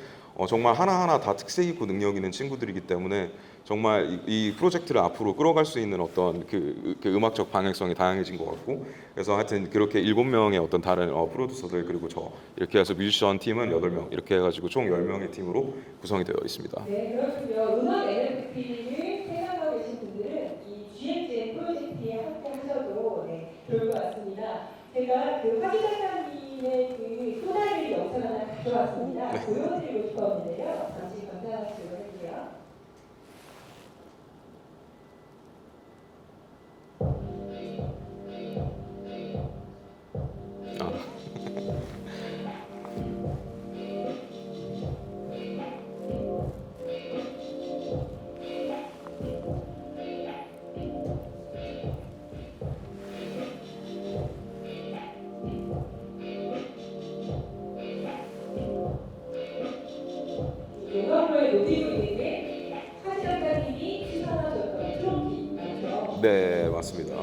정말 하나하나 다 특색 있고 능력 있는 친구들이기 때문에 정말 이 프로젝트를 앞으로 끌어갈 수 있는 어떤 그 음악적 방향성이 다양해진 것 같고 그래서 하여튼 그렇게 7명의 어떤 다른 프로듀서들 그리고 저 이렇게 해서 뮤지션 팀은 8명 이렇게 해가지고 총 10명의 팀으로 구성이 되어 있습니다. 네, 그렇군요. 음악 NFT를 생각하고 계신 분들은 이 GMGM 프로젝트에 함께 하셔도 좋을 것 같습니다. 제가 그 화기 작가님의 그 소다리 영상 하나 가져왔습니다. 보여드리고 싶었는데요. 잠시 감상하시도록 할게요. 영광로에 놓이고 있는 게 화기 작가님이 수상하셨던 트로피 맞죠? 네, 맞습니다.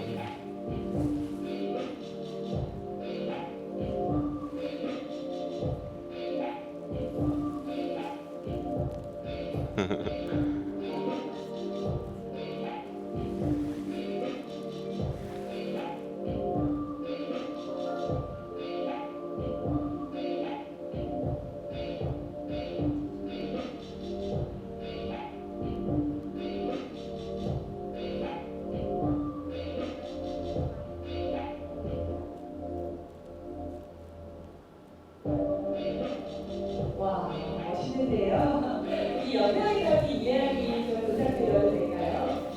와, 멋있는데요. 이 연상이라는 이야기 좀 부탁드려도 될까요?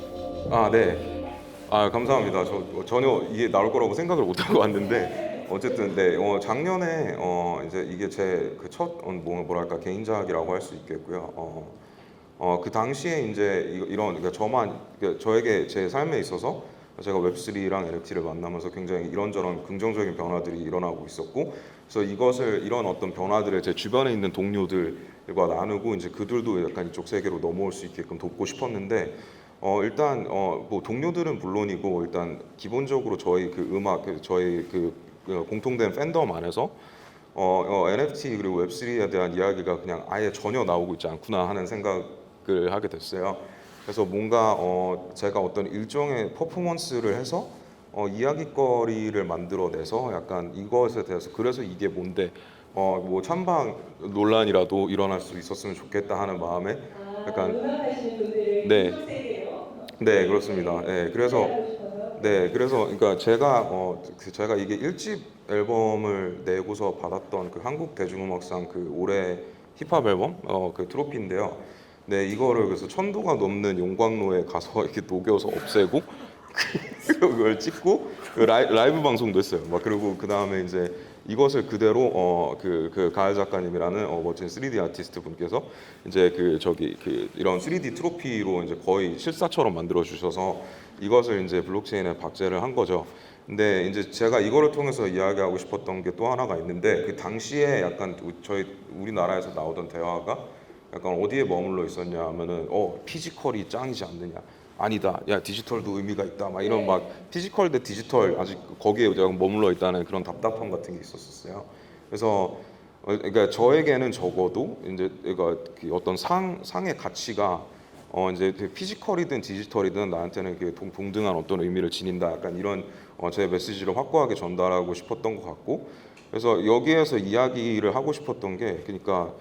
아, 네. 아, 감사합니다. 저 전혀 이게 나올 거라고 생각을 못 하고 왔는데 어쨌든 네. 작년에 이제 이게 제 그 첫 뭐랄까 개인작이라고 할 수 있겠고요. 그 당시에 이제 이런 그러니까 그러니까 저에게 제 삶에 있어서 제가 웹3랑 NFT를 만나면서 굉장히 이런저런 긍정적인 변화들이 일어나고 있었고, 그래서 이런 어떤 변화들을 제 주변에 있는 동료들과 나누고 이제 그들도 약간 이쪽 세계로 넘어올 수 있게끔 돕고 싶었는데, 일단 뭐 동료들은 물론이고 일단 기본적으로 저희 그 음악, 저희 그 공통된 팬덤 안에서 NFT 그리고 웹3에 대한 이야기가 그냥 아예 전혀 나오고 있지 않구나 하는 생각을 하게 됐어요. 그래서 뭔가 제가 어떤 일종의 퍼포먼스를 해서 이야깃거리를 만들어내서 약간 이것에 대해서 그래서 이게 뭔데 뭐 찬방 논란이라도 일어날 수 있었으면 좋겠다 하는 마음에 약간 음악하시는 분들을 네. 세계로 네, 그렇습니다. 네, 그래서 그러니까 제가 이게 1집 앨범을 내고서 받았던 그 한국 대중음악상 그 올해 힙합 앨범 그 트로피인데요. 네, 이거를 그래서 1000도가 넘는 용광로에 가서 이렇게 녹여서 없애고 그걸 찍고 라이브 방송도 했어요. 막 그리고 그 다음에 이제 이것을 그대로 그 가을 작가님이라는 멋진 3D 아티스트 분께서 이제 이런 3D 트로피로 이제 거의 실사처럼 만들어 주셔서 이것을 이제 블록체인에 박제를 한 거죠. 근데 이제 제가 이거를 통해서 이야기하고 싶었던 게 또 하나가 있는데 그 당시에 약간 우리나라에서 나오던 대화가 약간 어디에 머물러 있었냐 하면은 피지컬이 짱이지 않느냐. 아니다. 야, 디지털도 의미가 있다. 막 이런 막 피지컬 대 디지털 아직 거기에 머물러 있다는 그런 답답함 같은 게 있었어요. 그래서 그러니까 저에게는 적어도 이제 어떤 상의 가치가 이제 피지컬이든 디지털이든 나한테는 동등한 어떤 의미를 지닌다. 약간 이런 제 메시지를 확고하게 전달하고 싶었던 것 같고, 그래서 여기에서 이야기를 하고 싶었던 게 그러니까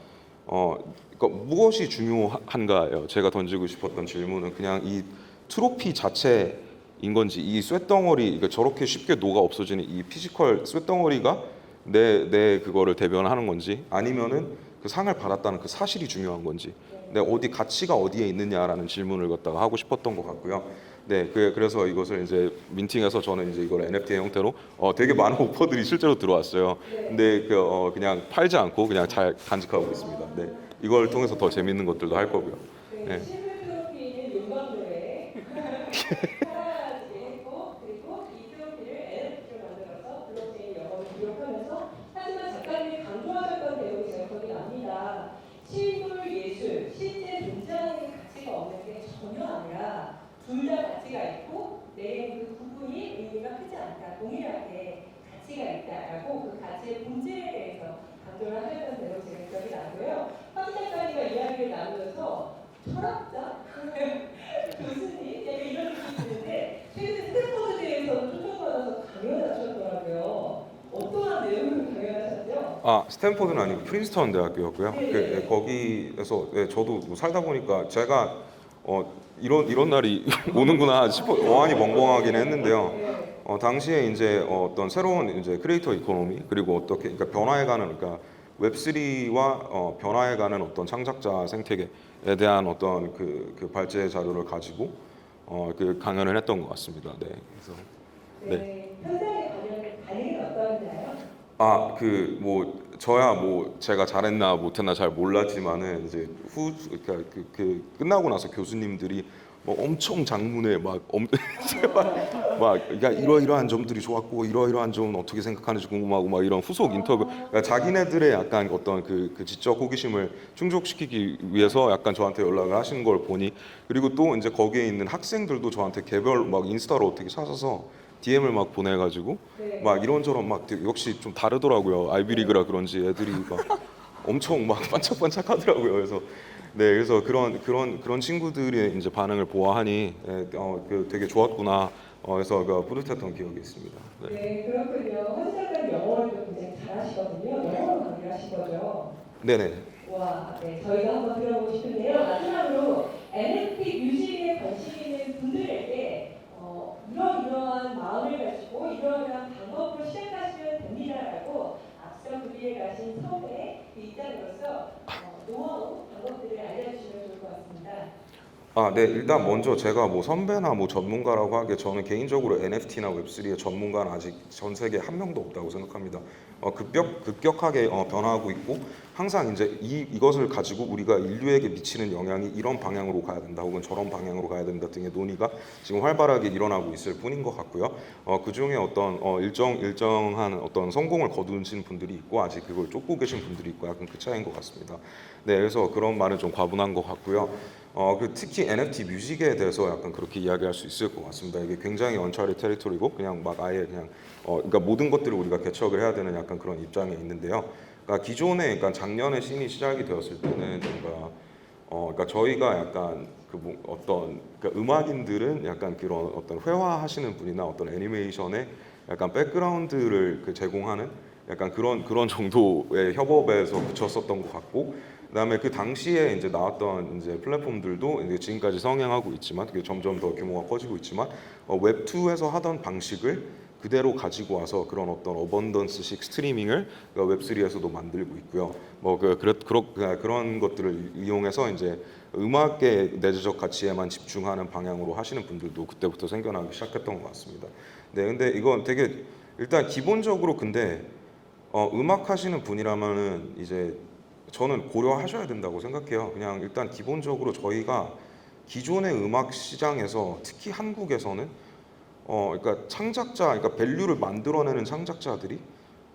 무엇이 중요한가요? 제가 던지고 싶었던 질문은 그냥 이 트로피 자체인 건지, 이 쇳덩어리, 그러니까 저렇게 쉽게 녹아 없어지는 이 피지컬 쇳덩어리가 내 그거를 대변하는 건지, 아니면은 그 상을 받았다는 그 사실이 중요한 건지, 내 가치가 어디에 있느냐라는 질문을 갖다가 하고 싶었던 것 같고요. 네, 그래서 이것을 이제 민팅해서 저는 이제 이걸 NFT의 형태로 되게 많은 오퍼들이 실제로 들어왔어요. 근데 그냥 팔지 않고 그냥 잘 간직하고 있습니다. 네, 이걸 통해서 더 재밌는 것들도 할 거고요. 네, 실물 트로피는 용광로에 사라지게 했고, 그리고 이 트로피를 NFT로 만들어서 블록체인 영어로 기록하면서, 하지만 작가님이 강조하셨던 내용이 제가 기억이 납니다. 실물 예술, 실제 존재하는 가치가 없는 게 전혀 아니라 둘 다 가치가 있고 내 그 부분이 의미가 크지 않다, 동일하게 가치가 있다라고 그 가치의 본질에 대해서 강조를 하셨던 내용 제가 기억이 나고요. 황 작가님과 이야기를 나누면서 철학자? 교수님? 약간 이런 느낌이 드는데 최근에 스탠퍼드대에서 초청받아서 강연하셨더라고요. 어떠한 내용을 강연하셨죠? 아, 스탠포드는 아니고 프린스턴 대학교였고요. 네. 거기에서 저도 뭐 살다 보니까 제가 이런 날이 오는구나 싶어 어안이 벙벙하긴 했는데요. 당시에 이제 어떤 새로운 이제 크리에이터 이코노미 그리고 어떻게 그러니까 변화해가는 그러니까 웹3와 변화해가는 어떤 창작자 생태계에 대한 어떤 그 발제 자료를 가지고 그 강연을 했던 것 같습니다. 네, 그래서 네. 현장의 반응은 어떠셨나요? 뭐 저야 뭐 제가 잘했나 못했나 잘 몰랐지만은 이제 그러니까 그 끝나고 나서 교수님들이 뭐 엄청 장문에 야 이러이러한 점들이 좋았고 이러이러한 점은 어떻게 생각하는지 궁금하고 막 이런 후속 인터뷰 그러니까 자기네들의 약간 어떤 그 지적 호기심을 충족시키기 위해서 약간 저한테 연락을 하시는 걸 보니 그리고 또 이제 거기에 있는 학생들도 저한테 개별 막 인스타로 어떻게 찾아서 DM을 막 보내가지고 막 이런저런 막 역시 좀 다르더라고요. 아이비리그라 그런지 애들이 막 엄청 막 반짝반짝하더라고요. 그래서 네, 그래서 그런 친구들의 이제 반응을 보아하니 그 되게 좋았구나. 그래서 뿌듯했던 기억이 있습니다. 네. 네, 그렇군요. 황 작가님 영어를 또 굉장히 잘하시거든요. 영어로 강의를 하신 거죠? 네네. 와, 네, 저희가 한번 들어보고 싶은데요. 마지막으로 NFT 뮤직에 관심 있는 분들에게 이러이러한 마음을 가지고 이러이러한 방법으로 시작하시면 됩니다라고 앞서 그 길에 가신 선배 그 입장으로서 노하우 방법들을 알려주시면 좋을 것 같습니다. 네, 일단 먼저 제가 뭐 선배나 뭐 전문가라고 하기에 저는 개인적으로 NFT나 웹3의 전문가는 아직 전 세계에 한 명도 없다고 생각합니다. 급격하게 변화하고 있고 항상 이제 이것을 가지고 우리가 인류에게 미치는 영향이 이런 방향으로 가야 된다 혹은 저런 방향으로 가야 된다 등의 논의가 지금 활발하게 일어나고 있을 뿐인 것 같고요. 그 중에 어떤 일정한 어떤 성공을 거두신 분들이 있고 아직 그걸 쫓고 계신 분들이 있고 약간 그 차이인 것 같습니다. 네, 그래서 그런 말은 좀 과분한 것 같고요. 특히 NFT 뮤직에 대해서 약간 그렇게 이야기할 수 있을 것 같습니다. 이게 굉장히 언차리 테리토리고 그냥 막 아예 그냥 그러니까 모든 것들을 우리가 개척을 해야 되는 약간 그런 입장에 있는데요. 그러니까 기존에 그러니까 작년에 씬이 시작이 되었을 때는 그러니까 저희가 약간 그러니까 음악인들은 약간 그런 어떤 회화하시는 분이나 어떤 애니메이션의 약간 백그라운드를 제공하는 약간 그런 정도의 협업에서 그쳤었던 것 같고. 그다음에 그 당시에 이제 나왔던 이제 플랫폼들도 이제 지금까지 성행하고 있지만 그게 점점 더 규모가 커지고 있지만 웹2에서 하던 방식을 그대로 가지고 와서 그런 어떤 어번던스식 스트리밍을 웹3에서도 만들고 있고요. 뭐 그런 것들을 이용해서 이제 음악의 내재적 가치에만 집중하는 방향으로 하시는 분들도 그때부터 생겨나기 시작했던 것 같습니다. 네, 근데 이건 되게 일단 기본적으로 근데 음악 하시는 분이라면은 이제 저는 고려하셔야 된다고 생각해요. 그냥 일단 기본적으로 저희가 기존의 음악 시장에서 특히 한국에서는 그러니까 그러니까 밸류를 만들어내는 창작자들이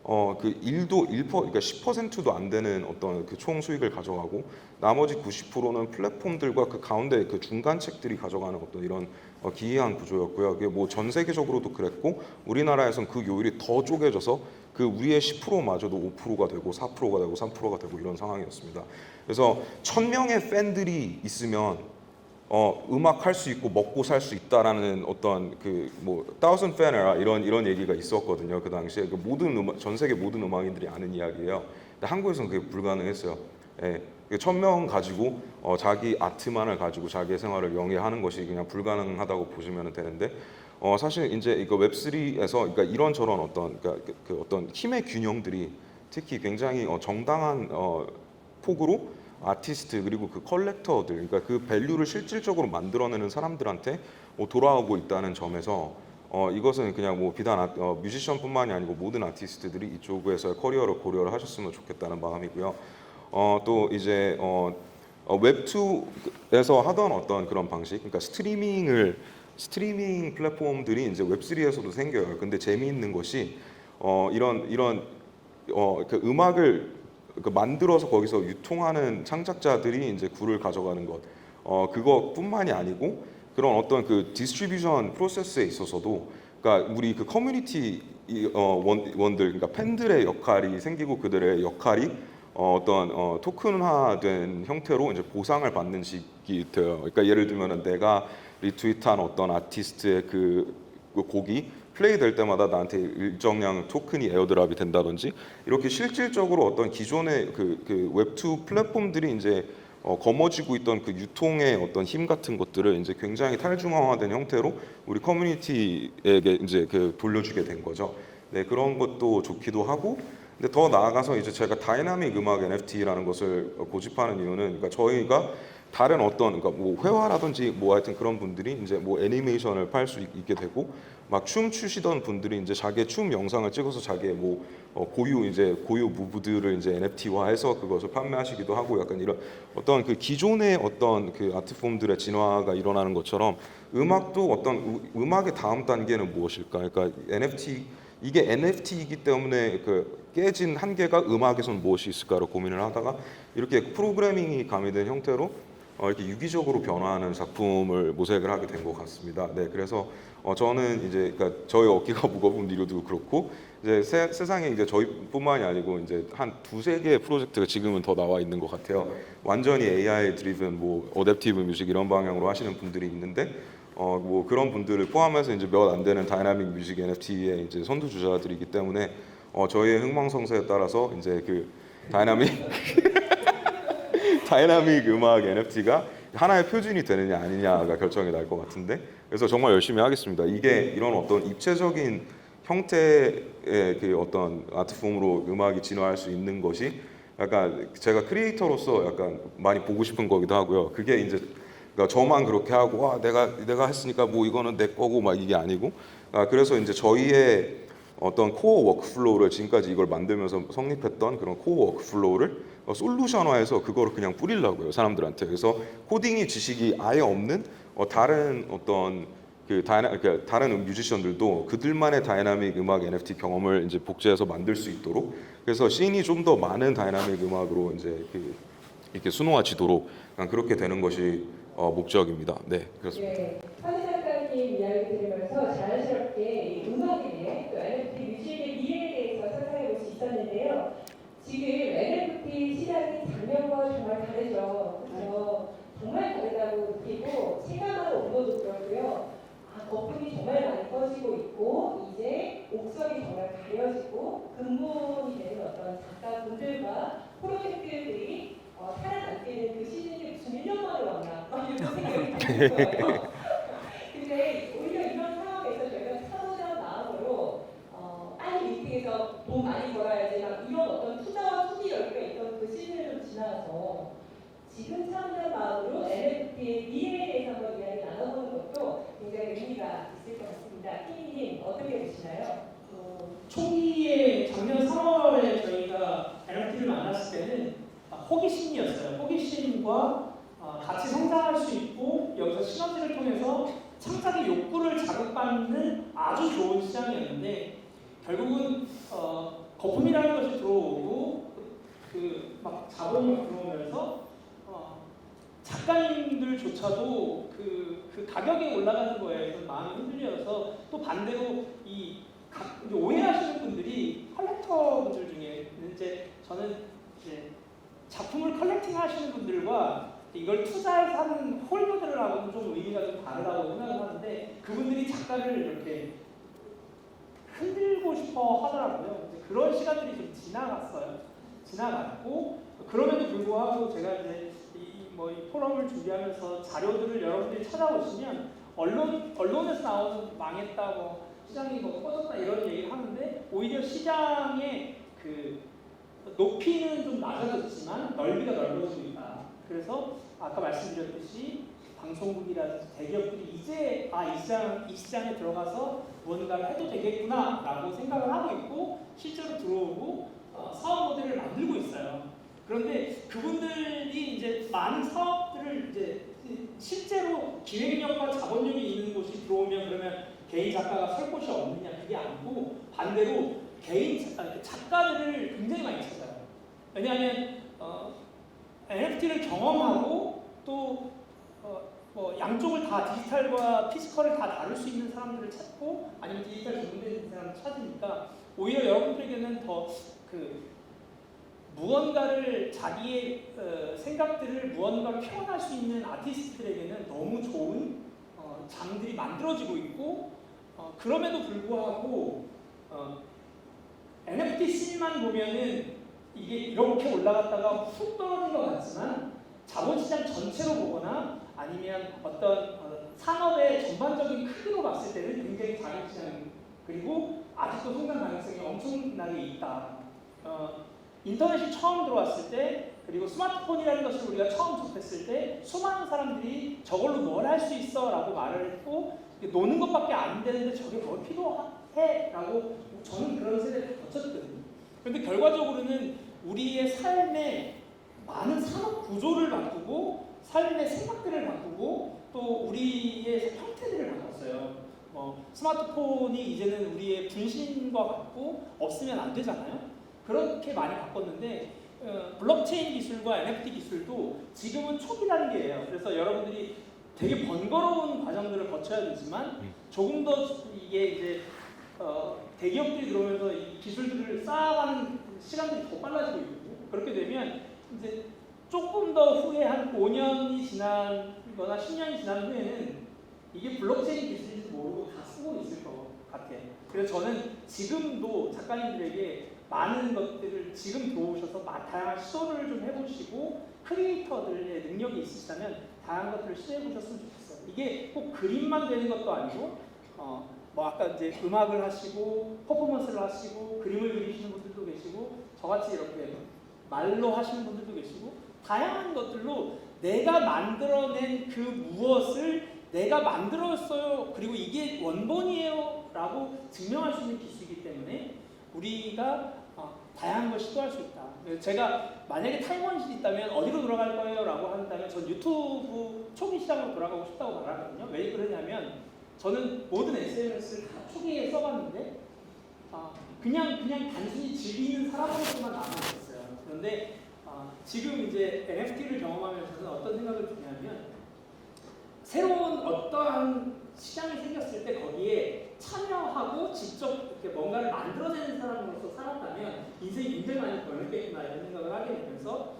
그러니까 10%도 안 되는 어떤 그 총 수익을 가져가고 나머지 90%는 플랫폼들과 그 가운데 그 중간책들이 가져가는 어떤 이런 기이한 구조였고요. 그게 뭐 전 세계적으로도 그랬고 우리나라에선 그 요율이 더 쪼개져서 그 위에 10%마저도 5%가 되고 4%가 되고 3%가 되고 이런 상황이었습니다. 그래서 1000명의 팬들이 있으면 음악 할 수 있고 먹고 살 수 있다라는 어떤 그 뭐 thousand fanera 이런 얘기가 있었거든요. 그 당시에 전 세계 모든 음악인들이 아는 이야기예요. 근데 한국에서는 그게 불가능했어요. 예. 1000명 가지고 자기 아트만을 가지고 자기의 생활을 영위하는 것이 그냥 불가능하다고 보시면 되는데 사실 이제 이거 웹3에서 그러니까 이런저런 어떤 그러니까 그 어떤 힘의 균형들이 특히 굉장히 정당한 폭으로 아티스트 그리고 그 컬렉터들, 그러니까 그 밸류를 실질적으로 만들어내는 사람들한테 돌아오고 있다는 점에서 이것은 그냥 뭐 비단 뮤지션뿐만이 아니고 모든 아티스트들이 이쪽에서의 커리어를 고려를 하셨으면 좋겠다는 마음이고요. 또 이제 웹2에서 하던 어떤 그런 방식, 그러니까 스트리밍 플랫폼들이 이제 웹3에서도 생겨요. 근데 재미있는 것이 이런 그 음악을 그 만들어서 거기서 유통하는 창작자들이 이제 굴을 가져가는 것, 그것뿐만이 아니고 그런 어떤 그 디스트리뷰션 프로세스에 있어서도, 그러니까 우리 그 커뮤니티 원들, 그러니까 팬들의 역할이 생기고 그들의 역할이 어떤 토큰화된 형태로 이제 보상을 받는 식이 돼요. 그러니까 예를 들면은 내가 리트윗한 어떤 아티스트의 그 곡이 플레이 될 때마다 나한테 일정량 토큰이 에어드랍이 된다든지, 이렇게 실질적으로 어떤 기존의 그 웹2 플랫폼들이 이제 거머쥐고 있던 그 유통의 어떤 힘 같은 것들을 이제 굉장히 탈중앙화된 형태로 우리 커뮤니티에게 이제 그 돌려주게 된 거죠. 네, 그런 것도 좋기도 하고, 근데 더 나아가서 이제 제가 다이나믹 음악 NFT라는 것을 고집하는 이유는, 그러니까 저희가 다른 어떤, 그러니까 뭐 회화라든지 뭐 하여튼 그런 분들이 이제 뭐 애니메이션을 팔 수 있게 되고, 막 춤 추시던 분들이 이제 자기의 춤 영상을 찍어서 자기의 뭐 고유 무브들을 이제 NFT화해서 그것을 판매하시기도 하고, 약간 이런 어떤 그 기존의 어떤 그 아트폼들의 진화가 일어나는 것처럼 음악도 어떤 음악의 다음 단계는 무엇일까? 그러니까 이게 NFT이기 때문에 그 깨진 한계가 음악에서는 무엇이 있을까를 고민을 하다가 이렇게 프로그래밍이 가미된 형태로 이렇게 유기적으로 변화하는 작품을 모색을 하게 된 것 같습니다. 네, 그래서 저는 이제 그러니까 저희 어깨가 무거운 이유도 그렇고, 이제 세상에 이제 저희뿐만이 아니고 이제 한 두세 개의 프로젝트가 지금은 더 나와 있는 것 같아요. 완전히 AI 드리븐 뭐 어댑티브 뮤직 이런 방향으로 하시는 분들이 있는데, 뭐 그런 분들을 포함해서 이제 몇 안 되는 다이나믹 뮤직 NFT의 이제 선두주자들이기 때문에 저희의 흥망성쇠에 따라서 이제 그 다이나믹 음악 NFT가 하나의 표준이 되느냐 아니냐가 결정이 날 것 같은데, 그래서 정말 열심히 하겠습니다. 이게 이런 어떤 입체적인 형태의 그 어떤 아트폼으로 음악이 진화할 수 있는 것이 약간 제가 크리에이터로서 약간 많이 보고 싶은 거기도 하고요. 그게 이제 그러니까 저만 그렇게 하고 내가 했으니까 뭐 이거는 내 거고 막 이게 아니고, 그래서 이제 저희의 어떤 코어 워크플로우를 지금까지 이걸 만들면서 성립했던 그런 코어 워크플로우를 솔루션화해서 그거를 그냥 뿌리려고요, 사람들한테. 그래서 코딩이 지식이 아예 없는 다른 어떤 다른 뮤지션들도 그들만의 다이나믹 음악 NFT 경험을 이제 복제해서 만들 수 있도록, 그래서 씬이 좀 더 많은 다이나믹 음악으로 이제 이렇게 수놓아지도록 그렇게 되는 것이 목적입니다. 네, 그렇습니다. 네, 하지 작가님 이야기 들으면서 자연스럽게 음악의 또 NFT 뮤직의 미래에 대해서 상상해 볼 수 있었는데요. 지금 NFT 시장이 작년과 정말 다르죠. 그래서 정말 다르다고 느끼고 체감하는 온도도 그렇고요. 거품이 정말 많이 꺼지고 있고, 이제 옥석이 정말 가려지고 근본이 되는 어떤 작가분들과 프로젝트들이 살아남게 되는 그 시즌이 무슨 1년 만에 왔나 이런 생각이 들어요. 근데 오히려 이런 상황에서 저희가 차분한 마음으로 빨리 미팅에서 돈 많이 벌어야지 막 이런 어떤 투자와 투기 열기가 있던 그 시즌을 좀 지나가서 지금 차분한 마음으로 NFT의 미래에 대해서 한번 이야기 나눠보는 것도 굉장히 의미가 있을 것 같습니다. 키미님 어떻게 보시나요? 초기에 작년 3월에 저희가 NFT를 만났을 때는 호기심이었어요. 호기심과 같이 성장할 수 있고 여기서 시너지를 통해서 창작의 욕구를 자극받는 아주 좋은 시장이었는데, 결국은 거품이라는 것이 들어오고 막 자본이 들어오면서 작가님들조차도 그 가격이 올라가는 거에 좀 마음이 흔들려서, 또 반대로 오해하시는 분들이 컬렉터분들 중에 이제 저는 이제 작품을 컬렉팅하시는 분들과 이걸 투자해서 하는 홀더들하고는 좀 의미가 좀 다르다고 생각을 하는데, 그분들이 작가를 이렇게 흔들고 싶어 하더라고요. 그런 시간들이 좀 지나갔고, 그럼에도 불구하고 제가 이제 이 포럼을 준비하면서 자료들을 여러분들이 찾아보시면 언론에서 나오는 망했다, 시장이 꺼졌다 이런 얘기를 하는데, 오히려 시장의 높이는 좀 낮아졌지만 넓이가 넓어지고 있다. 그래서 아까 말씀드렸듯이 방송국이라든지 대기업들이 이제 이 시장에 들어가서 무언가를 해도 되겠구나라고 생각을 하고 있고 실제로 들어오고 사업 모델을 만들고 있어요. 그런데 그분들이 이제 많은 사업들을 이제 실제로 기획력과 자본력이 있는 곳이 들어오면 그러면 개인 작가가 설 곳이 없느냐, 그게 아니고 반대로 개인 작가들을 굉장히 많이 찾아요. 왜냐하면 NFT를 경험하고 또 뭐 양쪽을 다 디지털과 피지컬을 다 다룰 수 있는 사람들을 찾고 아니면 디지털 전문된 사람을 찾으니까 오히려 여러분들에게는 더 무언가를 자기의 생각들을 무언가로 표현할 수 있는 아티스트들에게는 너무 좋은 장들이 만들어지고 있고 그럼에도 불구하고 NFT 씬만 보면은 이게 이렇게 올라갔다가 훅 떨어진 것 같지만 자본시장 전체로 보거나 아니면 어떤 산업의 전반적인 크기로 봤을 때는 굉장히 작은 시장 그리고 아직도 성장 가능성이 엄청나게 있다. 인터넷이 처음 들어왔을 때 그리고 스마트폰이라는 것을 우리가 처음 접했을 때 수많은 사람들이 저걸로 뭘 할 수 있어 라고 말을 했고 노는 것밖에 안 되는데 저게 뭘 필요해? 라고 저는 그런 세대를 거쳤거든요. 그런데 결과적으로는 우리의 삶의 많은 산업 구조를 바꾸고 삶의 생각들을 바꾸고 또 우리의 형태들을 바꿨어요. 스마트폰이 이제는 우리의 분신과 같고 없으면 안 되잖아요. 그렇게 많이 바꿨는데 블록체인 기술과 NFT 기술도 지금은 초기 단계예요. 그래서 여러분들이 되게 번거로운 과정들을 거쳐야 되지만 조금 더 이게 이제 대기업들이 들어오면서 이 기술들을 쌓아가는 시간들이 더 빨라지고 있고 그렇게 되면 이제 조금 더 후에 한 5년이 지나거나 10년이 지난 후에는 이게 블록체인 기술인지 모르고 다 쓰고 있을 것 같아요. 그래서 저는 지금도 작가님들에게 많은 것들을 지금 들어오셔서 다양한 시도를 좀 해보시고 크리에이터들의 능력이 있으시다면 다양한 것들을 시도해보셨으면 좋겠어요. 이게 꼭 그림만 되는 것도 아니고 뭐 아까 이제 음악을 하시고 퍼포먼스를 하시고 그림을 그리시는 분들도 계시고 저같이 이렇게 말로 하시는 분들도 계시고 다양한 것들로 내가 만들어낸 그 무엇을 내가 만들었어요 그리고 이게 원본이에요 라고 증명할 수 있는 기술이기 때문에 우리가 다양한 걸 시도할 수 있다. 제가 만약에 타임머신이 있다면 어디로 돌아갈 거예요? 라고 한다면 전 유튜브 초기 시작으로 돌아가고 싶다고 말하거든요. 왜 그러냐면 저는 모든 SNS를 다 초기에 써봤는데 그냥 단순히 즐기는 사람으로서만 남아있었어요. 그런데 지금 이제 NFT를 경험하면서는 어떤 생각을 드냐면 새로운 어떠한 시장이 생겼을 때 거기에 참여하고 직접 이렇게 뭔가를 만들어내는 사람으로서 살았다면 인생이 굉장히 많이 변했겠구나 이런 생각을 하게 되면서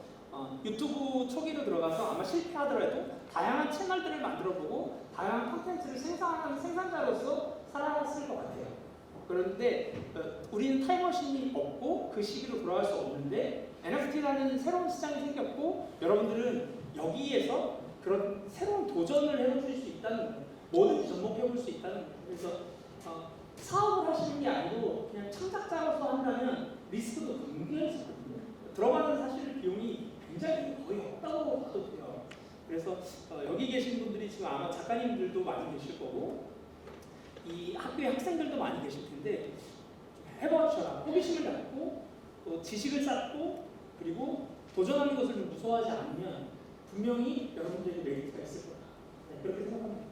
유튜브 초기로 들어가서 아마 실패하더라도 다양한 채널들을 만들어보고 다양한 콘텐츠를 생산하는 생산자로서 살아갔을 것 같아요. 그런데 우리는 타임머신이 없고 그 시기로 돌아갈 수 없는데 NFT라는 새로운 시장이 생겼고 여러분들은 여기에서 그런 새로운 도전을 해볼 수 있다는 거예요. 뭐든지 접목해볼 수 있다는 거예요. 그래서 사업을 하시는 게 아니고 그냥 창작자로서 한다면 리스크도 굉장히 있거든요. 들어가는 사실 비용이 굉장히 거의 없다고 봐도 돼요. 그래서 여기 계신 분들이 지금 아마 작가님들도 많이 계실 거고 이 학교의 학생들도 많이 계실 텐데 해보셔라. 호기심을 갖고 또 지식을 쌓고 그리고 도전하는 것을 무서워하지 않으면 분명히 여러분들에게 메리트가 있을 거다. 네, 그렇게 생각합니다.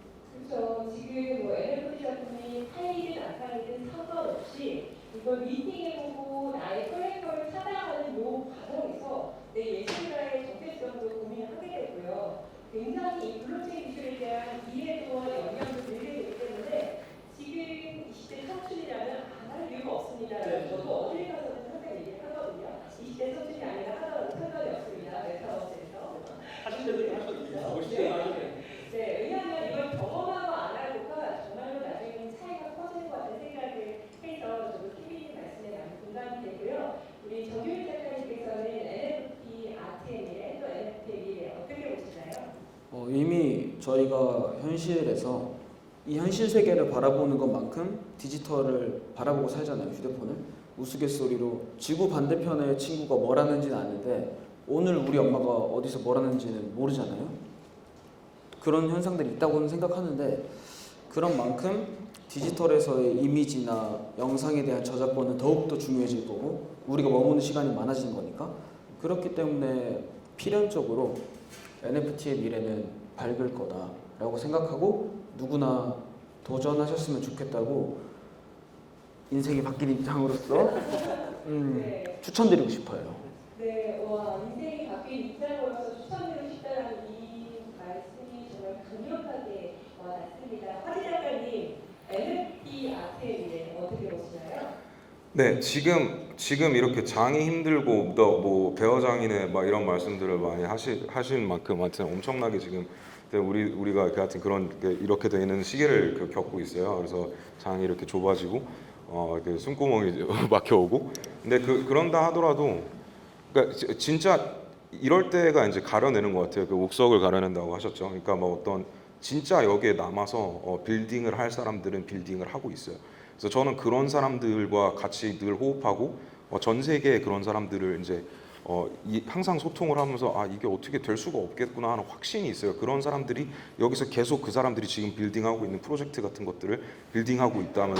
그렇죠. 지금 뭐 NFT 작품이 타이든 아타이든 상관없이 이걸 미팅해보고 나의 컬렉터를 찾아가는 요 과정에서 내 예술가의 적대성도 고민을 하게 되고요. 굉장히 이 블록체인 기술에 대한 이해도와 영향도 들게 되기 때문에 지금 20대 청춘이라면 안 할 이유가 없습니다. 네. 저도 어딜 가서든 항상 얘기를 하거든요. 20대 청춘이 아니라 하더라도 상관이 없습니다. 메타버스에서. 하실 때도 하셔도 돼요. 네, 왜냐하면 이걸 경험하고 안 하고가 정말로 나중에는 차이가 커지는 것 같은 생각을 해서 저도 TV님 말씀에 많이 공감이 되고요. 우리 정규일 작가님께서는 NFT 아트의 미래 또 NFT의 미래 어떻게 보시나요? 이미 저희가 현실에서 이 현실 세계를 바라보는 것만큼 디지털을 바라보고 살잖아요, 휴대폰을. 우스갯소리로 지구 반대편의 친구가 뭘 하는지는 아는데 오늘 우리 엄마가 어디서 뭘 하는지는 모르잖아요. 그런 현상들이 있다고는 생각하는데 그런 만큼 디지털에서의 이미지나 영상에 대한 저작권은 더욱더 중요해질 거고 우리가 머무는 시간이 많아지는 거니까 그렇기 때문에 필연적으로 NFT의 미래는 밝을 거다라고 생각하고 누구나 도전하셨으면 좋겠다고 인생이 바뀐 입장으로서 추천드리고 싶어요. 네, 와, 인생이 바뀐 입장으로서 추천드리고 싶다는 이 말씀이 정말 강력하게 와닿습니다. 화지 작가님, NFT 아트의 미래 어떻게 보시나요? 네, 지금 이렇게 장이 힘들고 뭐 배어장이네 막 이런 말씀들을 많이 하신 만큼 하여튼 엄청나게 지금 우리가 하여튼 그런 이렇게 되는 시기를 겪고 있어요. 그래서 장이 이렇게 좁아지고 이렇게 숨구멍이 막혀오고. 근데 그런다 하더라도 그러니까 진짜 이럴 때가 이제 가려내는 것 같아요. 그 옥석을 가려낸다고 하셨죠. 그러니까 뭐 어떤 진짜 여기에 남아서 빌딩을 할 사람들은 빌딩을 하고 있어요. 그래서 저는 그런 사람들과 같이 늘 호흡하고 전 세계의 그런 사람들을 이제 항상 소통을 하면서 이게 어떻게 될 수가 없겠구나 하는 확신이 있어요. 그런 사람들이 여기서 계속 그 사람들이 지금 빌딩하고 있는 프로젝트 같은 것들을 빌딩하고 있다면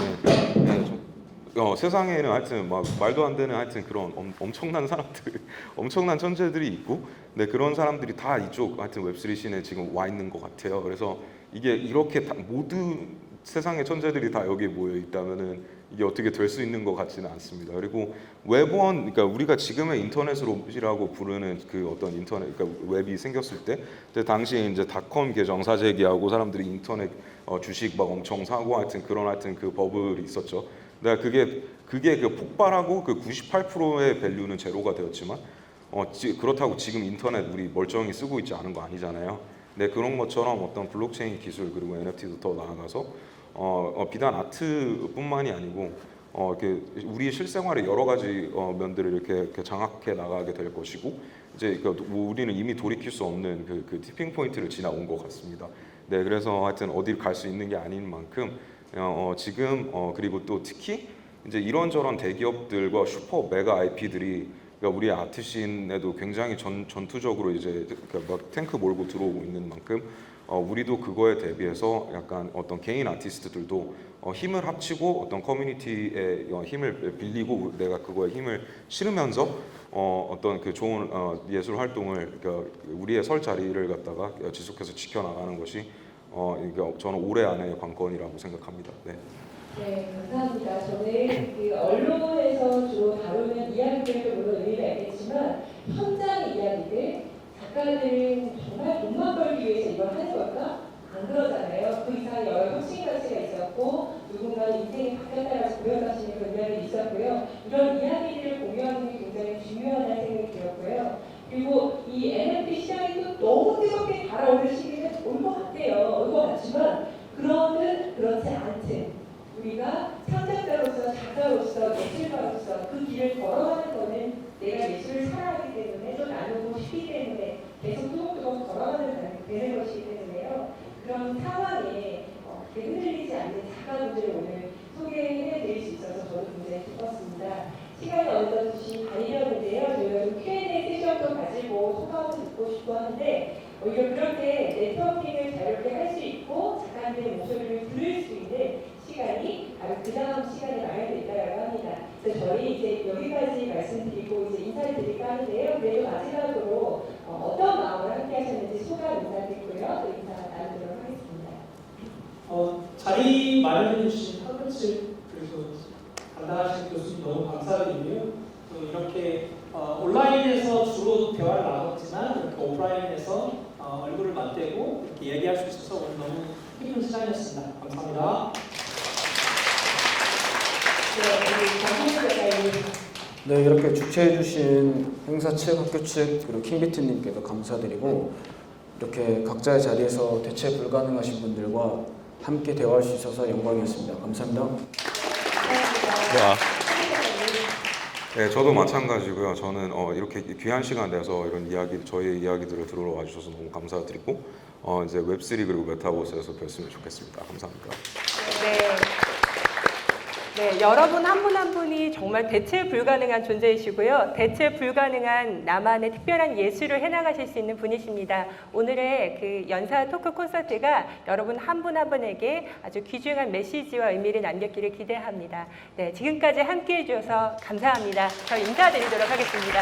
세상에는 하여튼 막 말도 안 되는 하여튼 그런 엄청난 사람들, 엄청난 천재들이 있고, 네, 그런 사람들이 다 이쪽 하여튼 웹3 씬에 지금 와 있는 것 같아요. 그래서 이게 이렇게 모든 세상의 천재들이 다 여기에 모여 있다면은 이게 어떻게 될 수 있는 것 같지는 않습니다. 그리고 웹원, 그러니까 우리가 지금의 인터넷이라고 부르는 그 어떤 인터넷, 그러니까 웹이 생겼을 때, 그때 당시에 이제 닷컴 계정 사재기하고 사람들이 인터넷 주식 막 엄청 사고 하여튼 그 버블이 있었죠. 근데 그게 그 폭발하고 그 98%의 밸류는 제로가 되었지만 그렇다고 지금 인터넷 우리 멀쩡히 쓰고 있지 않은 거 아니잖아요. 네, 그런 것처럼 어떤 블록체인 기술 그리고 NFT도 더 나아가서 비단 아트뿐만이 아니고 우리 실생활의 여러 가지 면들을 이렇게 장악해 나가게 될 것이고 이제 우리는 이미 돌이킬 수 없는 그 티핑 포인트를 지나온 것 같습니다. 네, 그래서 하여튼 어딜 갈 수 있는 게 아닌 만큼 지금 그리고 또 특히 이제 이런저런 대기업들과 슈퍼 메가 IP들이 그러니까 우리 아트씬에도 굉장히 전투적으로 이제 막 탱크 몰고 들어오고 있는 만큼 우리도 그거에 대비해서 약간 어떤 개인 아티스트들도 힘을 합치고 어떤 커뮤니티의 힘을 빌리고 내가 그거에 힘을 실으면서 어떤 그 좋은 예술 활동을 그러니까 우리의 설 자리를 갖다가 지속해서 지켜나가는 것이 그러니까 저는 올해 안의 관건이라고 생각합니다. 네. 네, 감사합니다. 저는 그 언론에서 주로 다루는 이야기들도 물론 의미가 있겠지만 현장의 이야기들, 작가들은 정말 돈만 벌기 위해서 이걸 하는 걸까? 안 그러잖아요. 그 이상 여러 혁신 가치가 있었고 누군가는 인생이 바뀌었다라고 고백하시는 그런 이야기도 있었고요. 이런 이야기들을 공유하는 게 굉장히 중요하다는 생각이 들었고요. 그리고 이 NFT 시장이 또 너무 뜨겁게 달아오는 시기는 올 것 같아요. 올 것 같지만 그렇지 않든 우리가 창작자로서 작가로서 예술가로서 그 길을 걸어가는 거는 내가 예술을 사랑하기 때문에 또 나누고 싶기 때문에 계속 뚜벅뚜벅 걸어가는 되는 것이기 때문에요. 그런 상황에 흔들리지 않는 작가분들을 오늘 소개해드릴 수 있어서 저도 굉장히 기뻤습니다. 시간이 어느덧 다니려는데요. 저희가 좀 Q&A 세션도 가지고 소감을 듣고 싶어 하는데 오히려 그렇게 네트워킹을 자유롭게 할 수 있고 작가들의 목소리를 들을 수 있는 시간이 바로 그 다음 시간에 마련되어 있다고 합니다. 그래서 저희 이제 여기까지 말씀드리고 이제 인사를 드릴까 하는데요. 그래도 마지막으로 어떤 마음으로 함께 하셨는지 소감 인사드리고요. 또 인사 나누도록 하겠습니다. 자리 마련해 주신 학교측 그리고 담당하신 교수님 너무 감사드리고요. 또 이렇게 온라인에서 주로 대화를 나눴지만 이렇게 오프라인에서 얼굴을 맞대고 이렇게 얘기할 수 있어서 오늘 너무 뜻깊은 시간이었습니다. 감사합니다. 네, 이렇게 주최해주신 행사 측, 학교 측, 그리고 킹비트님께도 감사드리고 이렇게 각자의 자리에서 대체 불가능하신 분들과 함께 대화할 수 있어서 영광이었습니다. 감사합니다. 네, 저도 마찬가지고요. 저는 이렇게 귀한 시간 내서 이런 저희의 이야기들을 들으러 와주셔서 너무 감사드리고 이제 웹3 그리고 메타버스에서 뵀으면 좋겠습니다. 감사합니다. 네. 네, 여러분 한 분 한 분이 정말 대체 불가능한 존재이시고요. 대체 불가능한 나만의 특별한 예술을 해나가실 수 있는 분이십니다. 오늘의 그 연사 토크 콘서트가 여러분 한 분 한 분에게 아주 귀중한 메시지와 의미를 남겼기를 기대합니다. 네, 지금까지 함께해 주셔서 감사합니다. 저 인사드리도록 하겠습니다.